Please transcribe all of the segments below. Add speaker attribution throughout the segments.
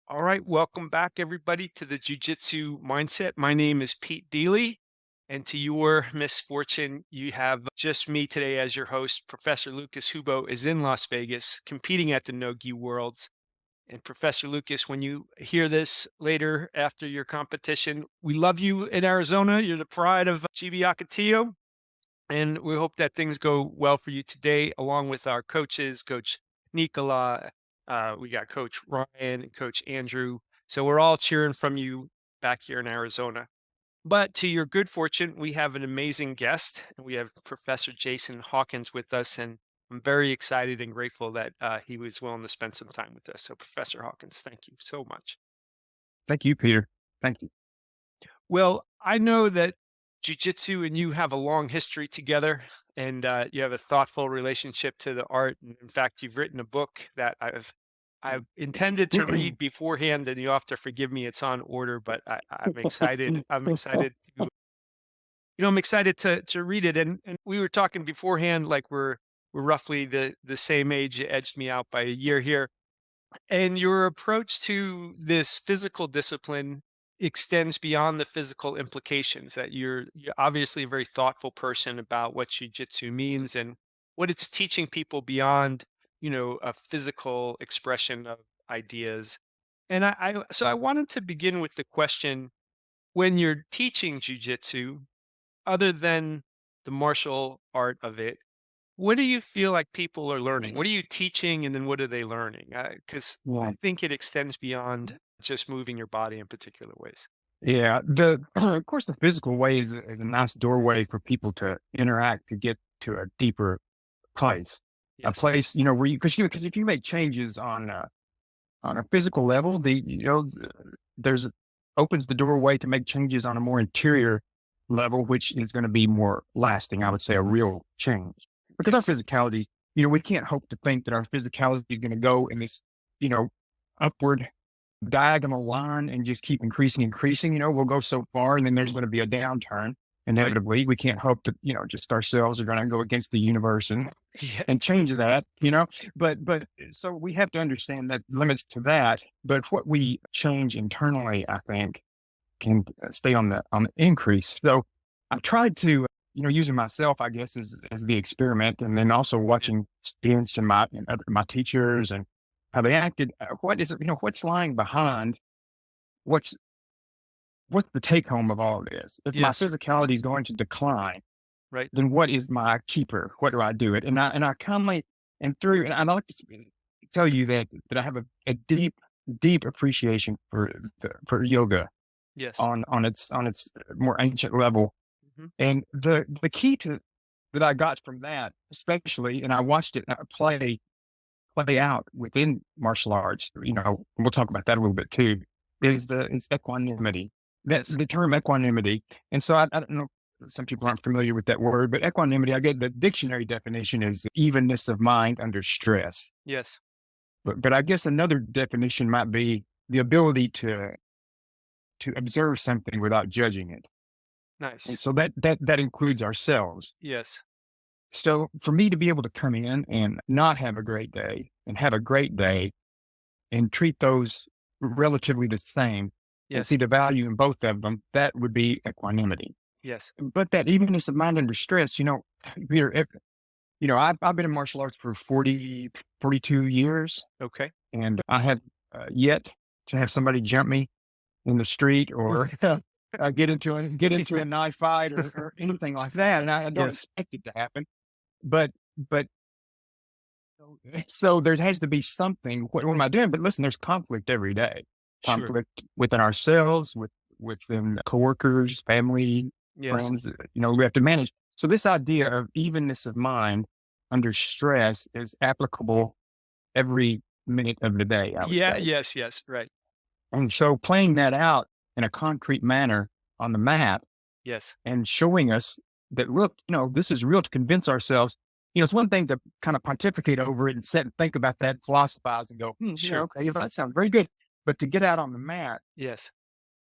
Speaker 1: All right, welcome back everybody to the Jiu Jitsu Mindset. My name is Pete Deely, and to your misfortune, you have just me today as your host. Professor Lucas Hubo is in Las Vegas competing at the No-Gi Worlds. And Professor Lucas, when you hear this later after your competition, we love you in Arizona. You're the pride of GB Ocotillo, and we hope that things go well for you today, along with our coaches, Coach Nicola. We got Coach Ryan and Coach Andrew. So we're all cheering from you back here in Arizona. But to your good fortune, we have an amazing guest. We have Professor Jason Hawkins with us, and I'm very excited and grateful that he was willing to spend some time with us. So, Professor Hawkins, thank you so much.
Speaker 2: Thank you, Peter. Thank you.
Speaker 1: Well, I know that Jiu-Jitsu and you have a long history together, and you have a thoughtful relationship to the art. And in fact, you've written a book that I've intended to read beforehand, and you have to forgive me; it's on order, but I'm excited. I'm excited. I'm excited to read it. And we were talking beforehand, like we're roughly the same age. You edged me out by a year here. And your approach to this physical discipline extends beyond the physical implications, that you're obviously a very thoughtful person about what jiu-jitsu means and what it's teaching people beyond, a physical expression of ideas. And so I wanted to begin with the question, when you're teaching jiu-jitsu, other than the martial art of it, what do you feel like people are learning? What are you teaching, and then what are they learning? Because I
Speaker 2: Right.
Speaker 1: think it extends beyond just moving your body in particular ways.
Speaker 2: Yeah. The of course the physical way is a nice doorway for people to interact to get to a deeper place. A
Speaker 1: Yes.
Speaker 2: place, where because if you make changes on a physical level, there's opens the doorway to make changes on a more interior level, which is going to be more lasting. I would say a real change because our
Speaker 1: Yes.
Speaker 2: physicality, we can't hope to think that our physicality is going to go in this, you know, upward diagonal line and just keep increasing. We'll go so far and then there's going to be a downturn.
Speaker 1: Right.
Speaker 2: Inevitably, we can't hope that, just ourselves are going to go against the universe
Speaker 1: Yeah.
Speaker 2: and change that. But so we have to understand that limits to that. But what we change internally, I think, can stay on the increase. So I tried to, using myself, I guess, as the experiment, and then also
Speaker 1: Yeah.
Speaker 2: watching students and my teachers and how they acted. What is it? What's lying behind? What's what's the take home of all of this? If my
Speaker 1: Yes.
Speaker 2: physicality is going to decline,
Speaker 1: Right.
Speaker 2: then what is my keeper? What do I do it? And I calmly and I'd like to tell you that I have a deep appreciation for yoga
Speaker 1: Yes.
Speaker 2: on its more ancient level.
Speaker 1: Hmm.
Speaker 2: And the key to that I got from that, especially, and I watched it play out within martial arts. We'll talk about that a little bit too. Is equanimity. That's
Speaker 1: Yes.
Speaker 2: the term equanimity. And so I don't know. Some people aren't familiar with that word, but equanimity, I get the dictionary definition is evenness of mind under stress.
Speaker 1: Yes.
Speaker 2: But I guess another definition might be the ability to observe something without judging it. And
Speaker 1: Nice.
Speaker 2: so that includes ourselves.
Speaker 1: Yes.
Speaker 2: So for me to be able to come in and not have a great day and have a great day and treat those relatively the same and see
Speaker 1: Yes.
Speaker 2: the value in both of them, that would be equanimity.
Speaker 1: Yes.
Speaker 2: But that evenness of mind under stress, Peter, I've been in martial arts for 42 years,
Speaker 1: Okay.
Speaker 2: and I have yet to have somebody jump me in the street or get into a knife fight or anything like that. And I don't
Speaker 1: Yes.
Speaker 2: expect it to happen. But so there has to be something. What am I doing? But listen, there's conflict every day.
Speaker 1: Sure.
Speaker 2: Conflict within ourselves, within coworkers, family,
Speaker 1: Yes.
Speaker 2: friends. We have to manage. So this idea of evenness of mind under stress is applicable every minute of the day, I would
Speaker 1: Yeah.
Speaker 2: say.
Speaker 1: Yes. Yes. Right.
Speaker 2: And so playing that out in a concrete manner on the mat
Speaker 1: Yes.
Speaker 2: and showing us that, look, this is real, to convince ourselves. It's one thing to kind of pontificate over it and sit and think about that, philosophize and go,
Speaker 1: Sure.
Speaker 2: okay, that sounds very good. But to get out on the mat,
Speaker 1: Yes.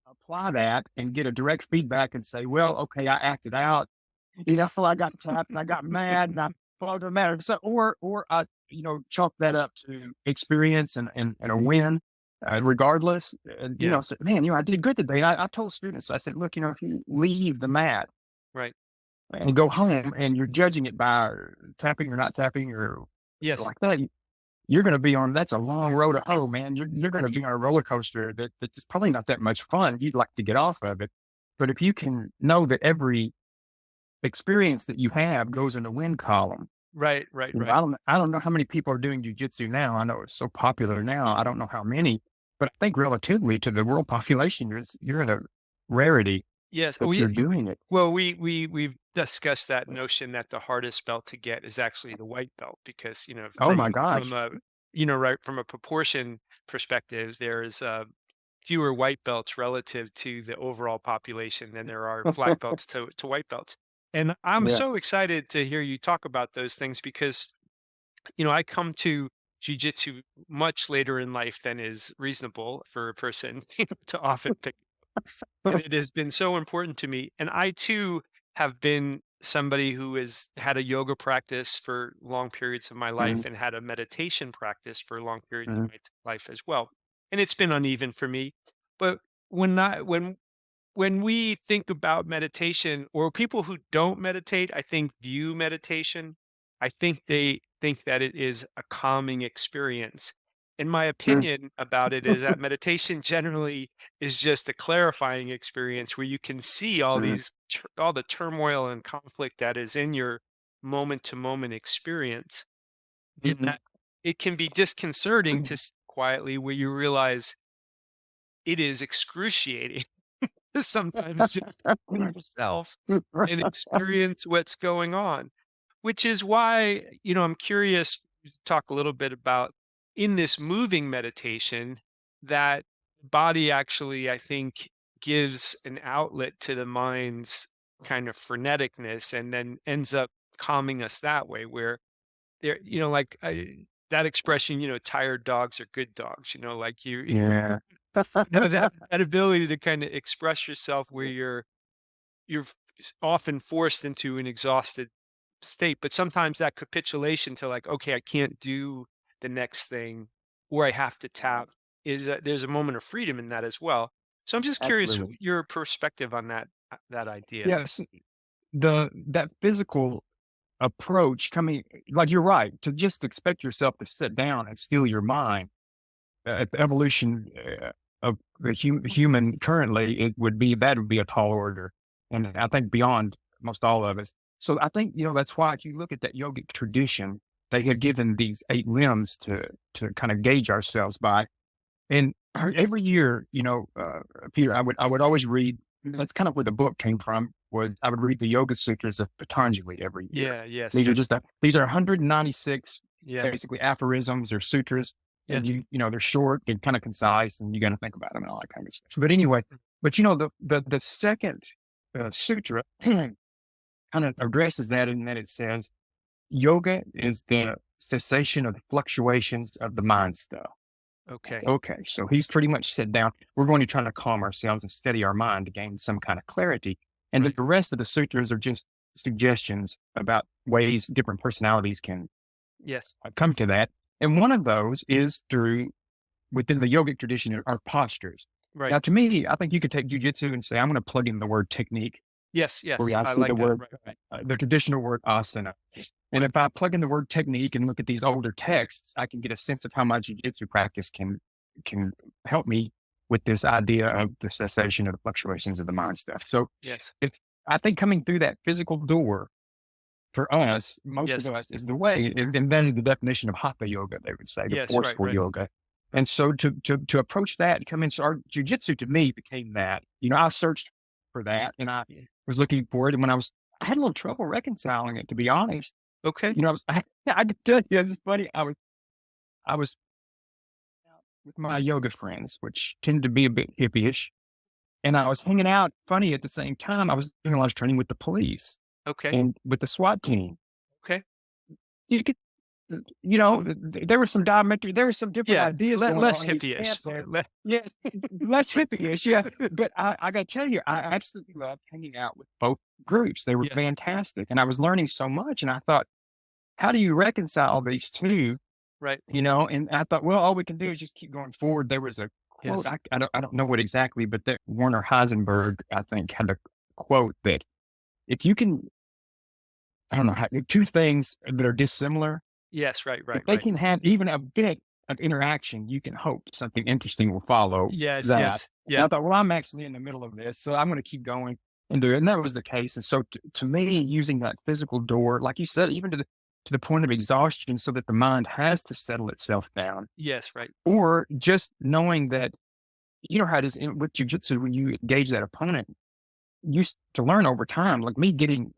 Speaker 2: apply that and get a direct feedback and say, well, okay, I acted out. I got tapped and I got mad and I followed the matter. So, or I, chalk that up to experience and a win. regardless.
Speaker 1: Yeah.
Speaker 2: Said, man, I did good today. I told students, I said, look, if you leave the mat
Speaker 1: Right.
Speaker 2: and go home and you're judging it by tapping or not tapping or
Speaker 1: Yes.
Speaker 2: like that, you're going to be on, that's a long road to home, man. You're going to be on a roller coaster that's probably not that much fun. You'd like to get off of it. But if you can know that every experience that you have goes in the win column,
Speaker 1: Right. Right. Right.
Speaker 2: I don't know how many people are doing jujitsu now. I know it's so popular now. I don't know how many, but I think relatively to the world population, you're in a rarity
Speaker 1: Yes.
Speaker 2: that you're doing it.
Speaker 1: Well, we've discussed that notion that the hardest belt to get is actually the white belt because,
Speaker 2: Oh my gosh.
Speaker 1: right, from a proportion perspective, there is fewer white belts relative to the overall population than there are black belts to white belts. And I'm
Speaker 2: Yeah.
Speaker 1: so excited to hear you talk about those things because, I come to jujitsu much later in life than is reasonable for a person to often pick, and it has been so important to me. And I too have been somebody who has had a yoga practice for long periods of my
Speaker 2: Mhm,
Speaker 1: life and had a meditation practice for long periods of
Speaker 2: mhm,
Speaker 1: my life as well. And it's been uneven for me. But when I when we think about meditation, or people who don't meditate, I think view meditation, I think they think that it is a calming experience. And my
Speaker 2: mhm,
Speaker 1: opinion about it is that meditation generally is just a clarifying experience where you can see
Speaker 2: mhm,
Speaker 1: all the turmoil and conflict that is in your moment to moment experience, in
Speaker 2: mhm,
Speaker 1: that it can be disconcerting to sit quietly where you realize it is excruciating sometimes just be yourself and experience what's going on, which is why, I'm curious to talk a little bit about in this moving meditation that body actually, I think, gives an outlet to the mind's kind of freneticness and then ends up calming us that way, where there, that expression, tired dogs are good dogs, like you,
Speaker 2: Yeah.
Speaker 1: that ability to kind of express yourself where often forced into an exhausted state, but sometimes that capitulation to like, okay, I can't do the next thing, or I have to tap, is there's a moment of freedom in that as well. So I'm just curious
Speaker 2: Absolutely.
Speaker 1: your perspective on that idea.
Speaker 2: Yes. That physical approach coming, like you're right, to just expect yourself to sit down and steal your mind. The evolution of the human currently, that would be a tall order, and I think beyond most all of us. So I think that's why if you look at that yogic tradition, they had given these 8 limbs to kind of gauge ourselves by, and every year, Peter, I would always read. That's kind of where the book came from. Was I would read the Yoga Sutras of Patanjali every year.
Speaker 1: Yeah. Yes.
Speaker 2: These are
Speaker 1: Yes.
Speaker 2: just these are 196
Speaker 1: Yeah.
Speaker 2: basically aphorisms or sutras,
Speaker 1: Yeah.
Speaker 2: and they're short and kind of concise, and you got to think about them and all that kind of stuff. But anyway, the second sutra kind of addresses that, and then it says yoga is the cessation of the fluctuations of the mind stuff.
Speaker 1: Okay.
Speaker 2: Okay, so he's pretty much sit down. We're going to try to calm ourselves and steady our mind to gain some kind of clarity. And
Speaker 1: Right.
Speaker 2: the rest of the sutras are just suggestions about ways different personalities can
Speaker 1: Yes.
Speaker 2: come to that. And one of those is within the yogic tradition, are postures.
Speaker 1: Right.
Speaker 2: Now, to me, I think you could take jujitsu and say, I'm going to plug in the word technique,
Speaker 1: Yes.
Speaker 2: where
Speaker 1: Yes.
Speaker 2: I
Speaker 1: I
Speaker 2: see the
Speaker 1: like that.
Speaker 2: word,
Speaker 1: Right. Right.
Speaker 2: the traditional word asana. And
Speaker 1: Right.
Speaker 2: if I plug in the word technique and look at these older texts, I can get a sense of how my jujitsu practice can help me with this idea of the cessation of the fluctuations of the mind stuff. So
Speaker 1: Yes.
Speaker 2: if I think coming through that physical door for us, most
Speaker 1: Yes.
Speaker 2: of us, is the way, and that is the definition of hatha yoga, they would say, the
Speaker 1: Yes. Right.
Speaker 2: forceful
Speaker 1: Right.
Speaker 2: yoga. And so to approach that, come in, so our jujitsu to me became that. I searched for that and I
Speaker 1: Yeah.
Speaker 2: was looking for it. And I had a little trouble reconciling it, to be honest.
Speaker 1: Okay.
Speaker 2: I could tell you, it's funny. I was out with my yoga friends, which tend to be a bit hippie-ish. And I was hanging out, funny at the same time, I was doing a lot of training with the police
Speaker 1: Okay.
Speaker 2: and with the SWAT team.
Speaker 1: Okay.
Speaker 2: You could, there were some different
Speaker 1: Yeah.
Speaker 2: ideas going
Speaker 1: Less
Speaker 2: on in these
Speaker 1: hippie-ish.
Speaker 2: camps. Yeah, less hippie-ish, yeah. But I got to tell you, I absolutely loved hanging out with both groups. They were
Speaker 1: Yeah.
Speaker 2: fantastic, and I was learning so much. And I thought, how do you reconcile these two?
Speaker 1: Right.
Speaker 2: And I thought, well, all we can do is just keep going forward. There was a quote,
Speaker 1: Yes.
Speaker 2: I don't know what exactly, but that Werner Heisenberg, I think, had a quote that if you can, I don't know, two things that are dissimilar,
Speaker 1: Yes. Right.
Speaker 2: if
Speaker 1: Right.
Speaker 2: they
Speaker 1: Right.
Speaker 2: can have even a bit of interaction, you can hope something interesting will follow
Speaker 1: Yes.
Speaker 2: that.
Speaker 1: Yes.
Speaker 2: And
Speaker 1: Yeah.
Speaker 2: I thought, well, I'm actually in the middle of this, so I'm going to keep going and do it. And that was the case. And so to me, using that physical door, like you said, even to the point of exhaustion so that the mind has to settle itself down,
Speaker 1: Yes. Right.
Speaker 2: or just knowing that, how it is with jujitsu, when you engage that opponent, to learn over time, like me getting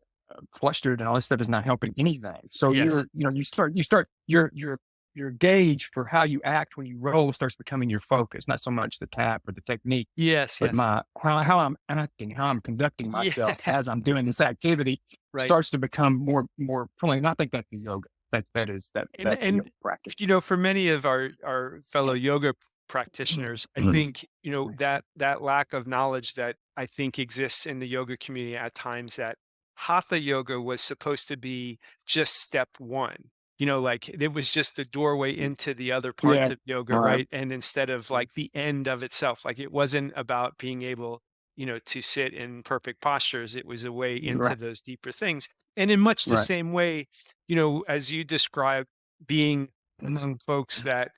Speaker 2: flustered and all this stuff is not helping anything. So
Speaker 1: Yes.
Speaker 2: your gauge for how you act when you roll starts becoming your focus, not so much the tap or the technique,
Speaker 1: Yes.
Speaker 2: but
Speaker 1: Yes.
Speaker 2: how I'm acting, how I'm conducting
Speaker 1: Yeah.
Speaker 2: myself as I'm doing this activity
Speaker 1: Right.
Speaker 2: starts to become more pulling. And I think that's the yoga. That's the
Speaker 1: And
Speaker 2: yoga practice.
Speaker 1: for many of our fellow yoga practitioners, I think, that lack of knowledge that I think exists in the yoga community at times, that hatha yoga was supposed to be just step one. Like it was just the doorway into the other parts
Speaker 2: Yeah.
Speaker 1: of yoga,
Speaker 2: Right.
Speaker 1: right? And instead of like the end of itself, like it wasn't about being able, to sit in perfect postures. It was a way into
Speaker 2: Right.
Speaker 1: those deeper things. And in much the
Speaker 2: Right.
Speaker 1: same way, as you described, being among folks that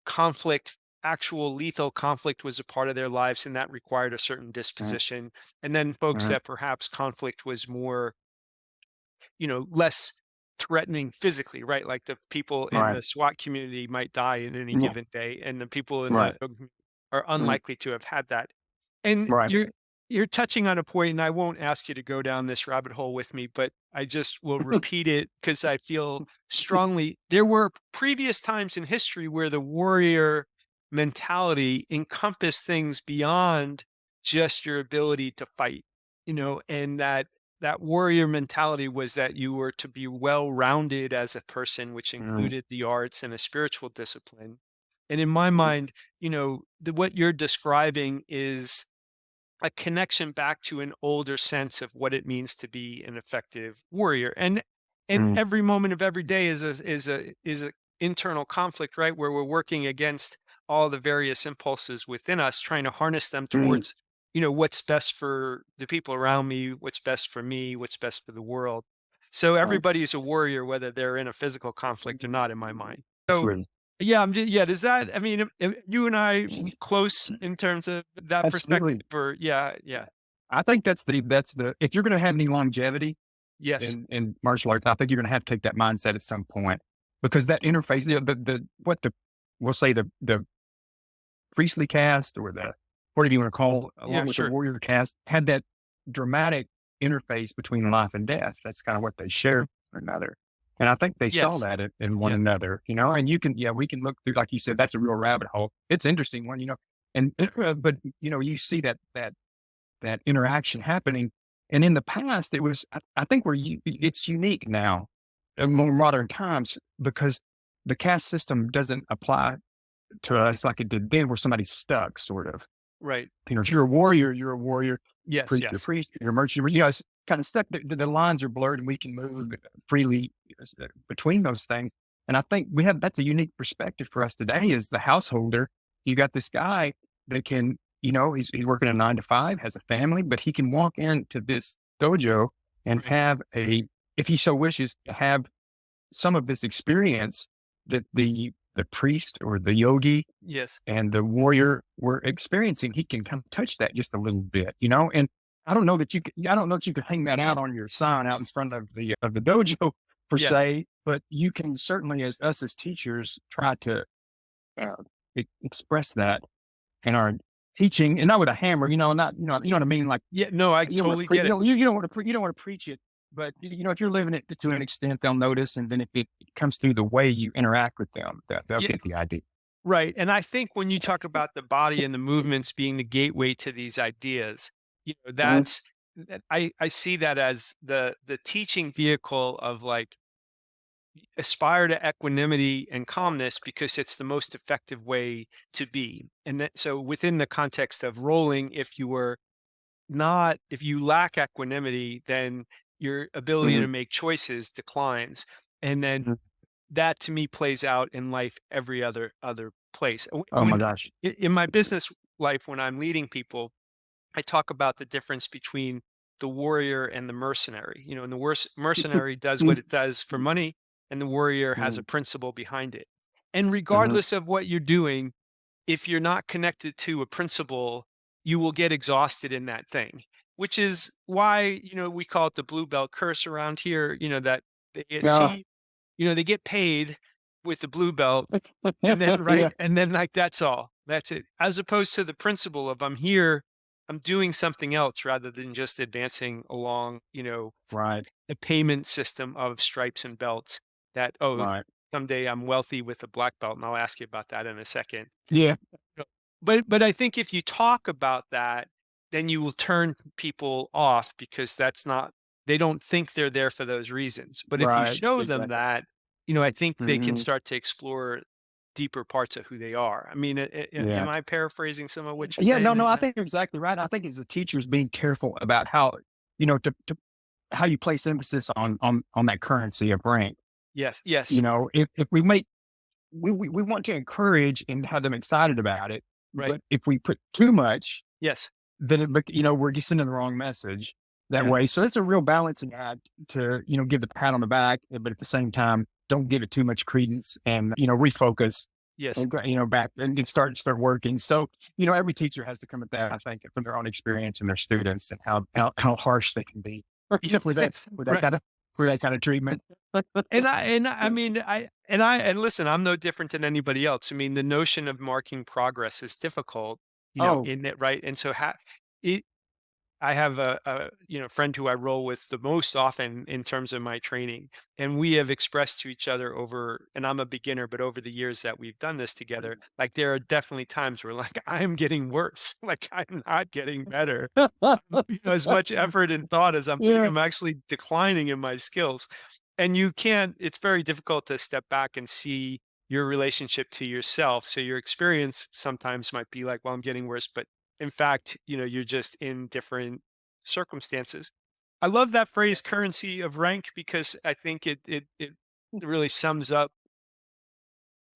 Speaker 1: conflict, actual lethal conflict was a part of their lives and that required a certain
Speaker 2: Right.
Speaker 1: disposition. And then folks
Speaker 2: Right.
Speaker 1: that perhaps conflict was more, less threatening physically, right? Like the people in
Speaker 2: Right.
Speaker 1: the SWAT community might die in any
Speaker 2: Yeah.
Speaker 1: given day, and the people in
Speaker 2: Right.
Speaker 1: the are
Speaker 2: Right.
Speaker 1: unlikely to have had that. And
Speaker 2: Right.
Speaker 1: you're touching on a point, and I won't ask you to go down this rabbit hole with me, but I just will repeat it because I feel strongly there were previous times in history where the warrior mentality encompassed things beyond just your ability to fight, and that warrior mentality was that you were to be well rounded as a person, which
Speaker 2: Mm.
Speaker 1: included the arts and a spiritual discipline. And in my mind, what you're describing is a connection back to an older sense of what it means to be an effective warrior. And
Speaker 2: Mm.
Speaker 1: every moment of every day is a internal conflict, right? Where we're working against all the various impulses within us, trying to harness them
Speaker 2: Mm.
Speaker 1: towards, what's best for the people around me, what's best for me, what's best for the world. So
Speaker 2: Right.
Speaker 1: everybody's a warrior, whether they're in a physical conflict or not, in my mind. So
Speaker 2: Absolutely.
Speaker 1: yeah, yeah. Does that? I mean, you and I close in terms of that perspective,
Speaker 2: Absolutely.
Speaker 1: or yeah, yeah,
Speaker 2: I think that's the if you're gonna have any longevity
Speaker 1: yes,
Speaker 2: in martial arts, I think you're gonna have to take that mindset at some point because that interface, the what the we'll say the priestly caste or the whatever you want to call,
Speaker 1: yeah,
Speaker 2: along with the
Speaker 1: sure,
Speaker 2: warrior caste, had that dramatic interface between life and death. That's kind of what they share with one another. And I think they saw
Speaker 1: yes,
Speaker 2: that in one
Speaker 1: yeah,
Speaker 2: another, and we can look through, like you said, that's a real rabbit hole. It's interesting one, and, but, you see that interaction happening. And in the past, it was, I think it's unique now in more modern times because the caste system doesn't apply to us like it did then, where somebody's stuck, sort of.
Speaker 1: right,
Speaker 2: If you're a warrior, you're a warrior.
Speaker 1: yes,
Speaker 2: You're a
Speaker 1: yes,
Speaker 2: priest, you're a merchant. It's kind of stuck. The lines are blurred, and we can move freely between those things. And I think that's a unique perspective for us today. As the householder, you got this guy that can, he's working a 9 to 5, has a family, but he can walk into this dojo and
Speaker 1: right,
Speaker 2: have if he so wishes, to have some of this experience that the priest or the yogi
Speaker 1: yes,
Speaker 2: and the warrior were experiencing. He can kind of touch that just a little bit, and I don't know that you can hang that out on your sign out in front of the dojo per
Speaker 1: yeah,
Speaker 2: se, but you can certainly, as teachers, try to uh, express that in our teaching, and not with a hammer, not, you know what I mean? Like,
Speaker 1: yeah. No, I
Speaker 2: you don't want
Speaker 1: totally
Speaker 2: to
Speaker 1: get it.
Speaker 2: you don't want to you don't want to preach it, but if you're living it to an extent, they'll notice, and then if it comes through the way you interact with them, they'll
Speaker 1: Yeah,
Speaker 2: get the idea.
Speaker 1: right. And I think when you talk about the body and the movements being the gateway to these ideas,
Speaker 2: Mhm.
Speaker 1: I see that as the teaching vehicle of like aspire to equanimity and calmness because it's the most effective way to be. And that, so within the context of rolling, if you lack equanimity, then your ability
Speaker 2: Mhm.
Speaker 1: to make choices declines. And then that to me plays out in life every other place.
Speaker 2: Oh my gosh.
Speaker 1: In my business life, when I'm leading people, I talk about the difference between the warrior and the mercenary. And the mercenary does what it does for money, and the warrior has a
Speaker 2: Mhm,
Speaker 1: principle behind it. And
Speaker 2: mhm.
Speaker 1: regardless of what you're doing, if you're not connected to a principle, you will get exhausted in that thing, which is why, we call it the blue belt curse around here, that they
Speaker 2: Yeah.
Speaker 1: achieve, they get paid with the blue belt, and then,
Speaker 2: Yeah.
Speaker 1: right, and then, like, that's all. That's it. As opposed to the principle of I'm here, I'm doing something else rather than just advancing along,
Speaker 2: Right.
Speaker 1: a payment system of stripes and belts that, oh,
Speaker 2: Right.
Speaker 1: someday I'm wealthy with a black belt, and I'll ask you about that in a second.
Speaker 2: Yeah.
Speaker 1: No. But I think if you talk about that, then you will turn people off because that's not they don't think they're there for those reasons. But if you
Speaker 2: Right.
Speaker 1: show them
Speaker 2: Exactly.
Speaker 1: that, I think they can
Speaker 2: Mhm.
Speaker 1: start to explore deeper parts of who they are. I mean, am
Speaker 2: Yeah.
Speaker 1: I paraphrasing some of what you're
Speaker 2: Yeah. No,
Speaker 1: saying
Speaker 2: no,
Speaker 1: in
Speaker 2: I
Speaker 1: that?
Speaker 2: think you're exactly right. I think as a teacher is being careful about how, to how you place emphasis on that currency of rank.
Speaker 1: Yes, yes,
Speaker 2: If we make we want to encourage and have them excited about it,
Speaker 1: right.
Speaker 2: but if we put too much,
Speaker 1: Yes,
Speaker 2: then we're just sending the wrong message that
Speaker 1: yeah,
Speaker 2: way. So it's a real balancing act to, give the pat on the back, but at the same time, don't give it too much credence and, refocus
Speaker 1: yes.
Speaker 2: and, back and start working. So, every teacher has to come at that, I think, from their own experience and their students and how harsh they can be, with
Speaker 1: Right.
Speaker 2: that kind of treatment.
Speaker 1: I mean, and listen, I'm no different than anybody else. I mean, the notion of marking progress is difficult,
Speaker 2: Oh,
Speaker 1: in it, right? And so it, I have friend who I roll with the most often in terms of my training, and we have expressed to each other over, and I'm a beginner, but over the years that we've done this together, like there are definitely times where like I'm getting worse, like I'm not getting better. As much effort and thought as I'm putting,
Speaker 2: yeah.
Speaker 1: I'm actually declining in my skills. And you can't, it's very difficult to step back and see your relationship to yourself. So your experience sometimes might be like, well, I'm getting worse, but in fact, you're just in different circumstances. I love that phrase currency of rank because I think it really sums up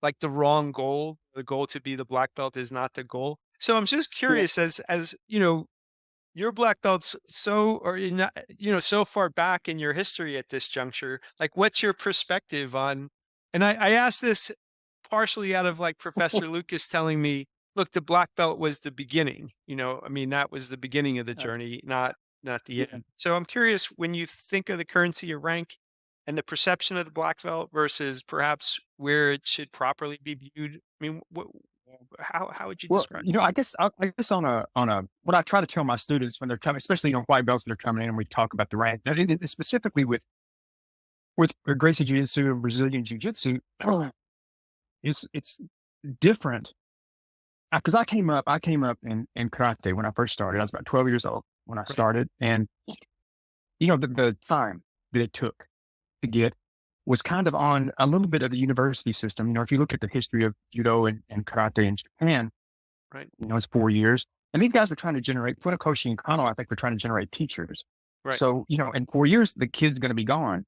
Speaker 1: like the wrong goal. The goal to be the black belt is not the goal. So I'm just
Speaker 2: Yeah.
Speaker 1: curious as your black belts so or you're not, so far back in your history at this juncture, like what's your perspective on, and I asked this partially out of like Professor Lucas telling me, look, the black belt was the beginning, I mean, that was the beginning of the journey, not the
Speaker 2: Yeah.
Speaker 1: end. So I'm curious when you think of the currency of rank and the perception of the black belt versus perhaps where it should properly be viewed. I mean, how would you
Speaker 2: Well,
Speaker 1: describe?
Speaker 2: I guess on a what I try to tell my students when they're coming, especially white belts that are coming in, and we talk about the rank, and specifically with Gracie Jiu Jitsu and Brazilian Jiu Jitsu, it's different because I came up in karate when I first started. I was about 12 years old when I
Speaker 1: Right,
Speaker 2: started, and the time that it took to get was kind of on a little bit of the university system. If you look at the history of judo and karate in Japan,
Speaker 1: right,
Speaker 2: it's 4 years. And these guys are trying to generate Funakoshi and Kano, I think they're trying to generate teachers.
Speaker 1: right.
Speaker 2: So, in 4 years, the kid's going to be gone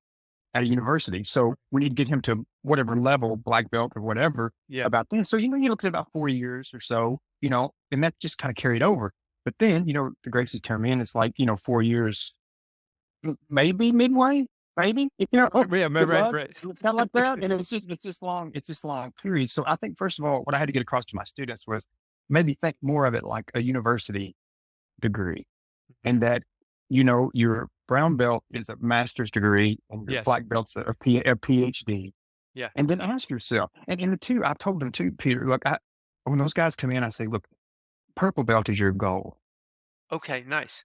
Speaker 2: at a university. So we need to get him to whatever level, black belt or whatever,
Speaker 1: Yeah.
Speaker 2: about this. So, you look at about 4 years or so, and that just kind of carried over. But then, the Gracies come in, it's like, 4 years, maybe midway, maybe,
Speaker 1: Yeah,
Speaker 2: good
Speaker 1: right,
Speaker 2: luck.
Speaker 1: right.
Speaker 2: It's kind of like that. And it's this long period. So I think, first of all, what I had to get across to my students was maybe think more of it like a university degree,
Speaker 1: Mhm.
Speaker 2: and that, your brown belt is a master's degree and your
Speaker 1: Yes.
Speaker 2: black belt's a PhD.
Speaker 1: Yeah.
Speaker 2: And then ask yourself, and the two, I told them too, Peter, look, when those guys come in, I say, look, purple belt is your goal.
Speaker 1: Okay, nice.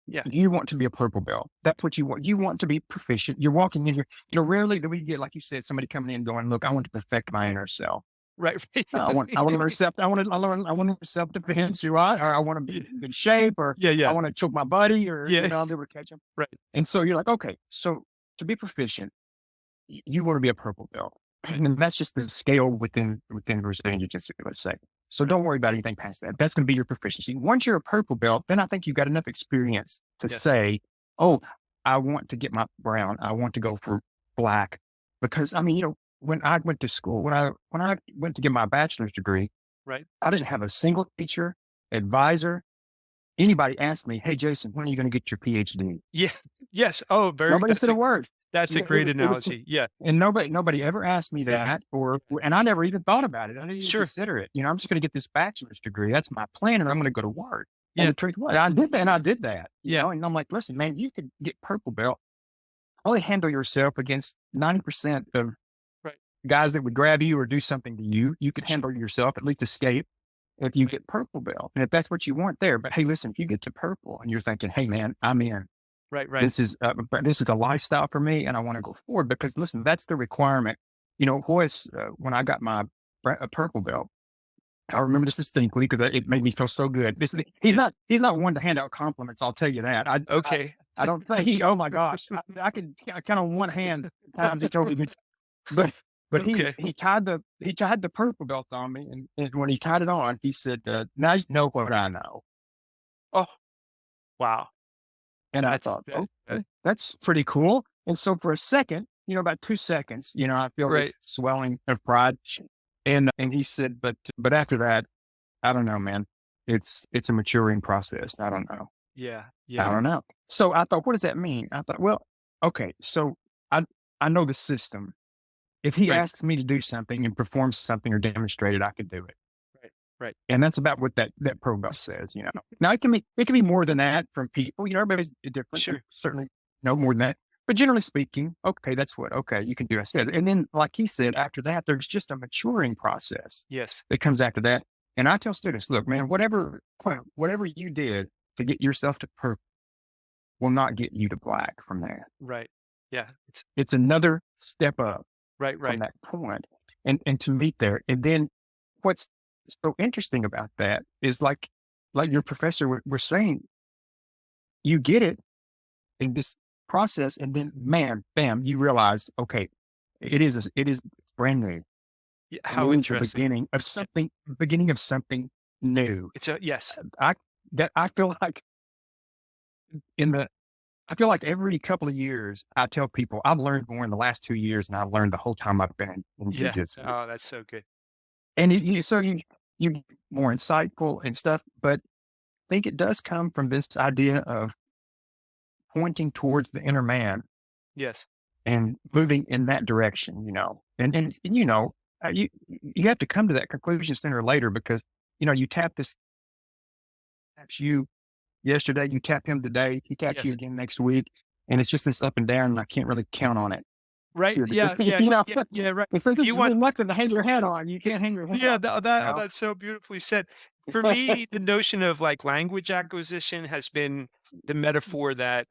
Speaker 1: Yeah.
Speaker 2: You want to be a purple belt. That's what you want. You want to be proficient. You're walking in here. Rarely do we get, like you said, somebody coming in going, look, I want to perfect my inner self.
Speaker 1: Right,
Speaker 2: I want to learn self. I want to learn self defense, right? Or I want to be in good shape, or
Speaker 1: Yeah,
Speaker 2: I
Speaker 1: yeah.
Speaker 2: want to choke my buddy, or
Speaker 1: Yeah.
Speaker 2: I'll never catch him.
Speaker 1: Right.
Speaker 2: And so you're like, okay, so to be proficient, you want to be a purple belt, and then that's just the scale within Brazilian Jiu Jitsu, let's say. So
Speaker 1: Right.
Speaker 2: don't worry about anything past that. That's going to be your proficiency. Once you're a purple belt, then I think you've got enough experience to
Speaker 1: Yes.
Speaker 2: say, oh, I want to get my brown. I want to go for black, because I mean, when I went to school, when I went to get my bachelor's degree,
Speaker 1: Right.
Speaker 2: I didn't have a single teacher, advisor, anybody asked me, "Hey, Jason, when are you going to get your PhD?"
Speaker 1: Yeah. Yes. Oh, very
Speaker 2: Nobody said a word.
Speaker 1: that's a great
Speaker 2: It was,
Speaker 1: analogy. Yeah.
Speaker 2: and nobody ever asked me that, and I never even thought about it. I didn't even
Speaker 1: Sure.
Speaker 2: consider it. I'm just going to get this bachelor's degree. That's my plan, and I'm going to go to work. And
Speaker 1: Yeah.
Speaker 2: the truth was, I did that, and I did that.
Speaker 1: Yeah.
Speaker 2: And I'm like, listen, man, you could get purple belt. Only handle yourself against 90% of
Speaker 1: Right.
Speaker 2: guys that would grab you or do something to you. You could
Speaker 1: Sure.
Speaker 2: handle yourself, at least escape if you
Speaker 1: Right.
Speaker 2: get purple belt. And if that's what you want there, but hey, listen, if you get to purple and you're thinking, hey man, I'm in.
Speaker 1: Right. Right.
Speaker 2: This is a lifestyle for me, and I want to go forward because listen, that's the requirement. Horace, when I got my purple belt, I remember this distinctly because it made me feel so good. He's not one to hand out compliments. I'll tell you that.
Speaker 1: Okay.
Speaker 2: I don't think oh my gosh, I could count on one hand times he told me, but
Speaker 1: Okay.
Speaker 2: he tied the purple belt on me, and when he tied it on, he said, "Now you know what I know."
Speaker 1: Oh, wow.
Speaker 2: And I
Speaker 1: That's
Speaker 2: thought,
Speaker 1: that,
Speaker 2: okay, that's pretty cool. And so for a second, about 2 seconds, I feel
Speaker 1: right.
Speaker 2: this swelling of pride. And he said, but after that, I don't know, man. It's a maturing process. I don't know.
Speaker 1: Yeah.
Speaker 2: I
Speaker 1: Yeah.
Speaker 2: don't know. So I thought, what does that mean? I thought, well, okay, so I know the system. If he
Speaker 1: Right.
Speaker 2: asks me to do something and perform something or demonstrate it, I could do it.
Speaker 1: Right. Right.
Speaker 2: And that's about what that pro bus says. Now it can be more than that from people. Everybody's different. And
Speaker 1: Sure.
Speaker 2: certainly no more than that. But generally speaking, okay, okay, you can do. I said. And then like he said, after that, there's just a maturing process
Speaker 1: Yes.
Speaker 2: that comes after that. And I tell students, look, man, whatever you did to get yourself to purple will not get you to black from there.
Speaker 1: Right. Yeah. It's
Speaker 2: It's another step up
Speaker 1: right.
Speaker 2: from
Speaker 1: Right.
Speaker 2: that point and to meet there. And then what's so interesting about that is like your professor was saying, you get it in this process, and then man, bam, you realize, okay, it's brand new.
Speaker 1: Yeah.
Speaker 2: And
Speaker 1: How
Speaker 2: it is the
Speaker 1: interesting.
Speaker 2: beginning of something new.
Speaker 1: It's a yes.
Speaker 2: I I feel like in the I feel like every couple of years I tell people I've learned more in the last 2 years than I've learned the whole time I've been in
Speaker 1: Yeah.
Speaker 2: jiu-jitsu.
Speaker 1: Oh, that's so good.
Speaker 2: And you get more insightful and stuff, but I think it does come from this idea of pointing towards the inner man
Speaker 1: Yes.
Speaker 2: and moving in that direction. You have to come to that conclusion sooner or later because you taps you yesterday, you tap him today, he taps you
Speaker 1: Yes.
Speaker 2: again next week, and it's just this up and down, and I can't really count on it
Speaker 1: Right.
Speaker 2: here because
Speaker 1: Yeah. Yeah. Yeah. Yeah. Right.
Speaker 2: if this
Speaker 1: You
Speaker 2: is
Speaker 1: want
Speaker 2: really nothing to hang your hat on, you can't hang your hat
Speaker 1: Yeah,
Speaker 2: on.
Speaker 1: that
Speaker 2: Now.
Speaker 1: that's so beautifully said. For me, the notion of like language acquisition has been the metaphor that,